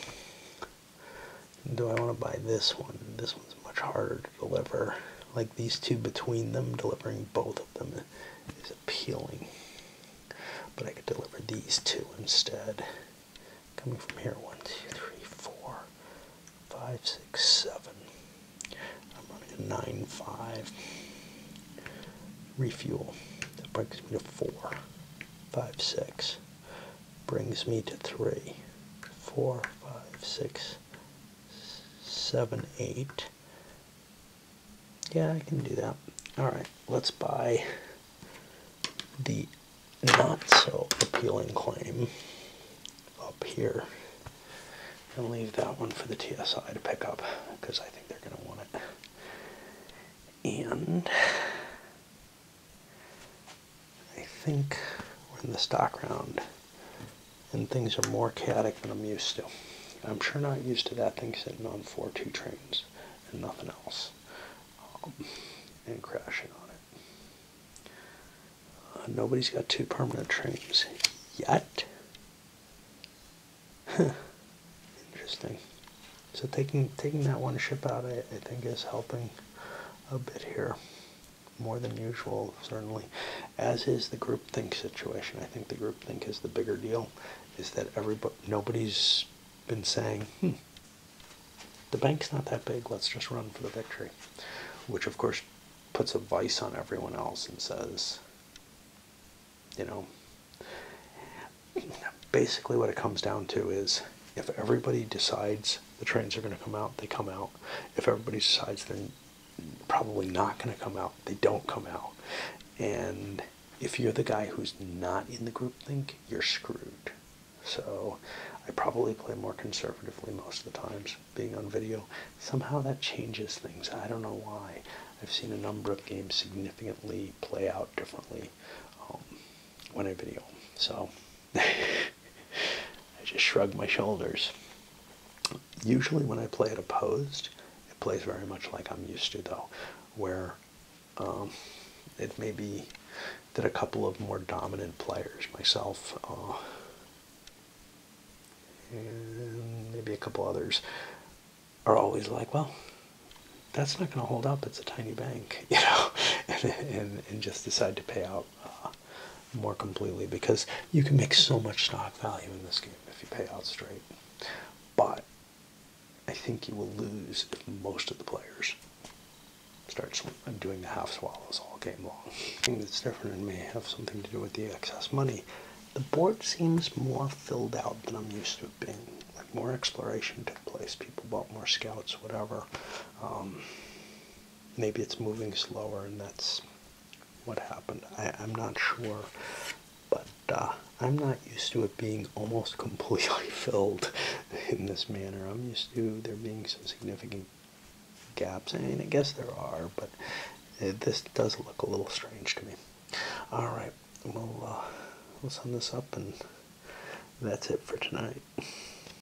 Do I want to buy this one? This one's much harder to deliver. Like these two between them, delivering both of them is appealing. But I could deliver these two instead. Coming from here, 1, 2, 3, 4, 5, 6, 7. I'm running a 9, 5. Refuel. That brings me to 4, 5, 6. Brings me to 3, 4, 5, 6, 7, 8. Yeah, I can do that. Alright, let's buy the not so appealing claim up here and leave that one for the TSI to pick up because I think they're going to want it. And I think we're in the stock round and things are more chaotic than I'm used to. I'm sure not used to that thing sitting on 4-2 trains and nothing else. And crashing on it. Nobody's got 2 permanent trains yet. Interesting. So taking that one ship out, I think is helping a bit here. More than usual, certainly. As is the groupthink situation. I think the groupthink is the bigger deal. Is that nobody's been saying, the bank's not that big, let's just run for the victory. Which, of course, puts a vice on everyone else and says, you know, basically what it comes down to is if everybody decides the trains are going to come out, they come out. If everybody decides they're probably not going to come out, they don't come out. And if you're the guy who's not in the groupthink, you're screwed. So I probably play more conservatively most of the times, being on video. Somehow that changes things. I don't know why. I've seen a number of games significantly play out differently when I video. So I just shrug my shoulders. Usually when I play it opposed, it plays very much like I'm used to, though, where it maybe that a couple of more dominant players, myself, and maybe a couple others, are always like, well, that's not going to hold up. It's a tiny bank, you know, and just decide to pay out more completely, because you can make so much stock value in this game if you pay out straight. But I think you will lose if most of the players start doing the half swallows all game long. The thing that's different and may have something to do with the excess money. The board seems more filled out than I'm used to it being. Like, more exploration took place. People bought more scouts, whatever. Maybe it's moving slower, and that's what happened. I'm not sure, but I'm not used to it being almost completely filled in this manner. I'm used to there being some significant gaps. I mean, I guess there are, but this does look a little strange to me. All right, we'll send this up, and that's it for tonight.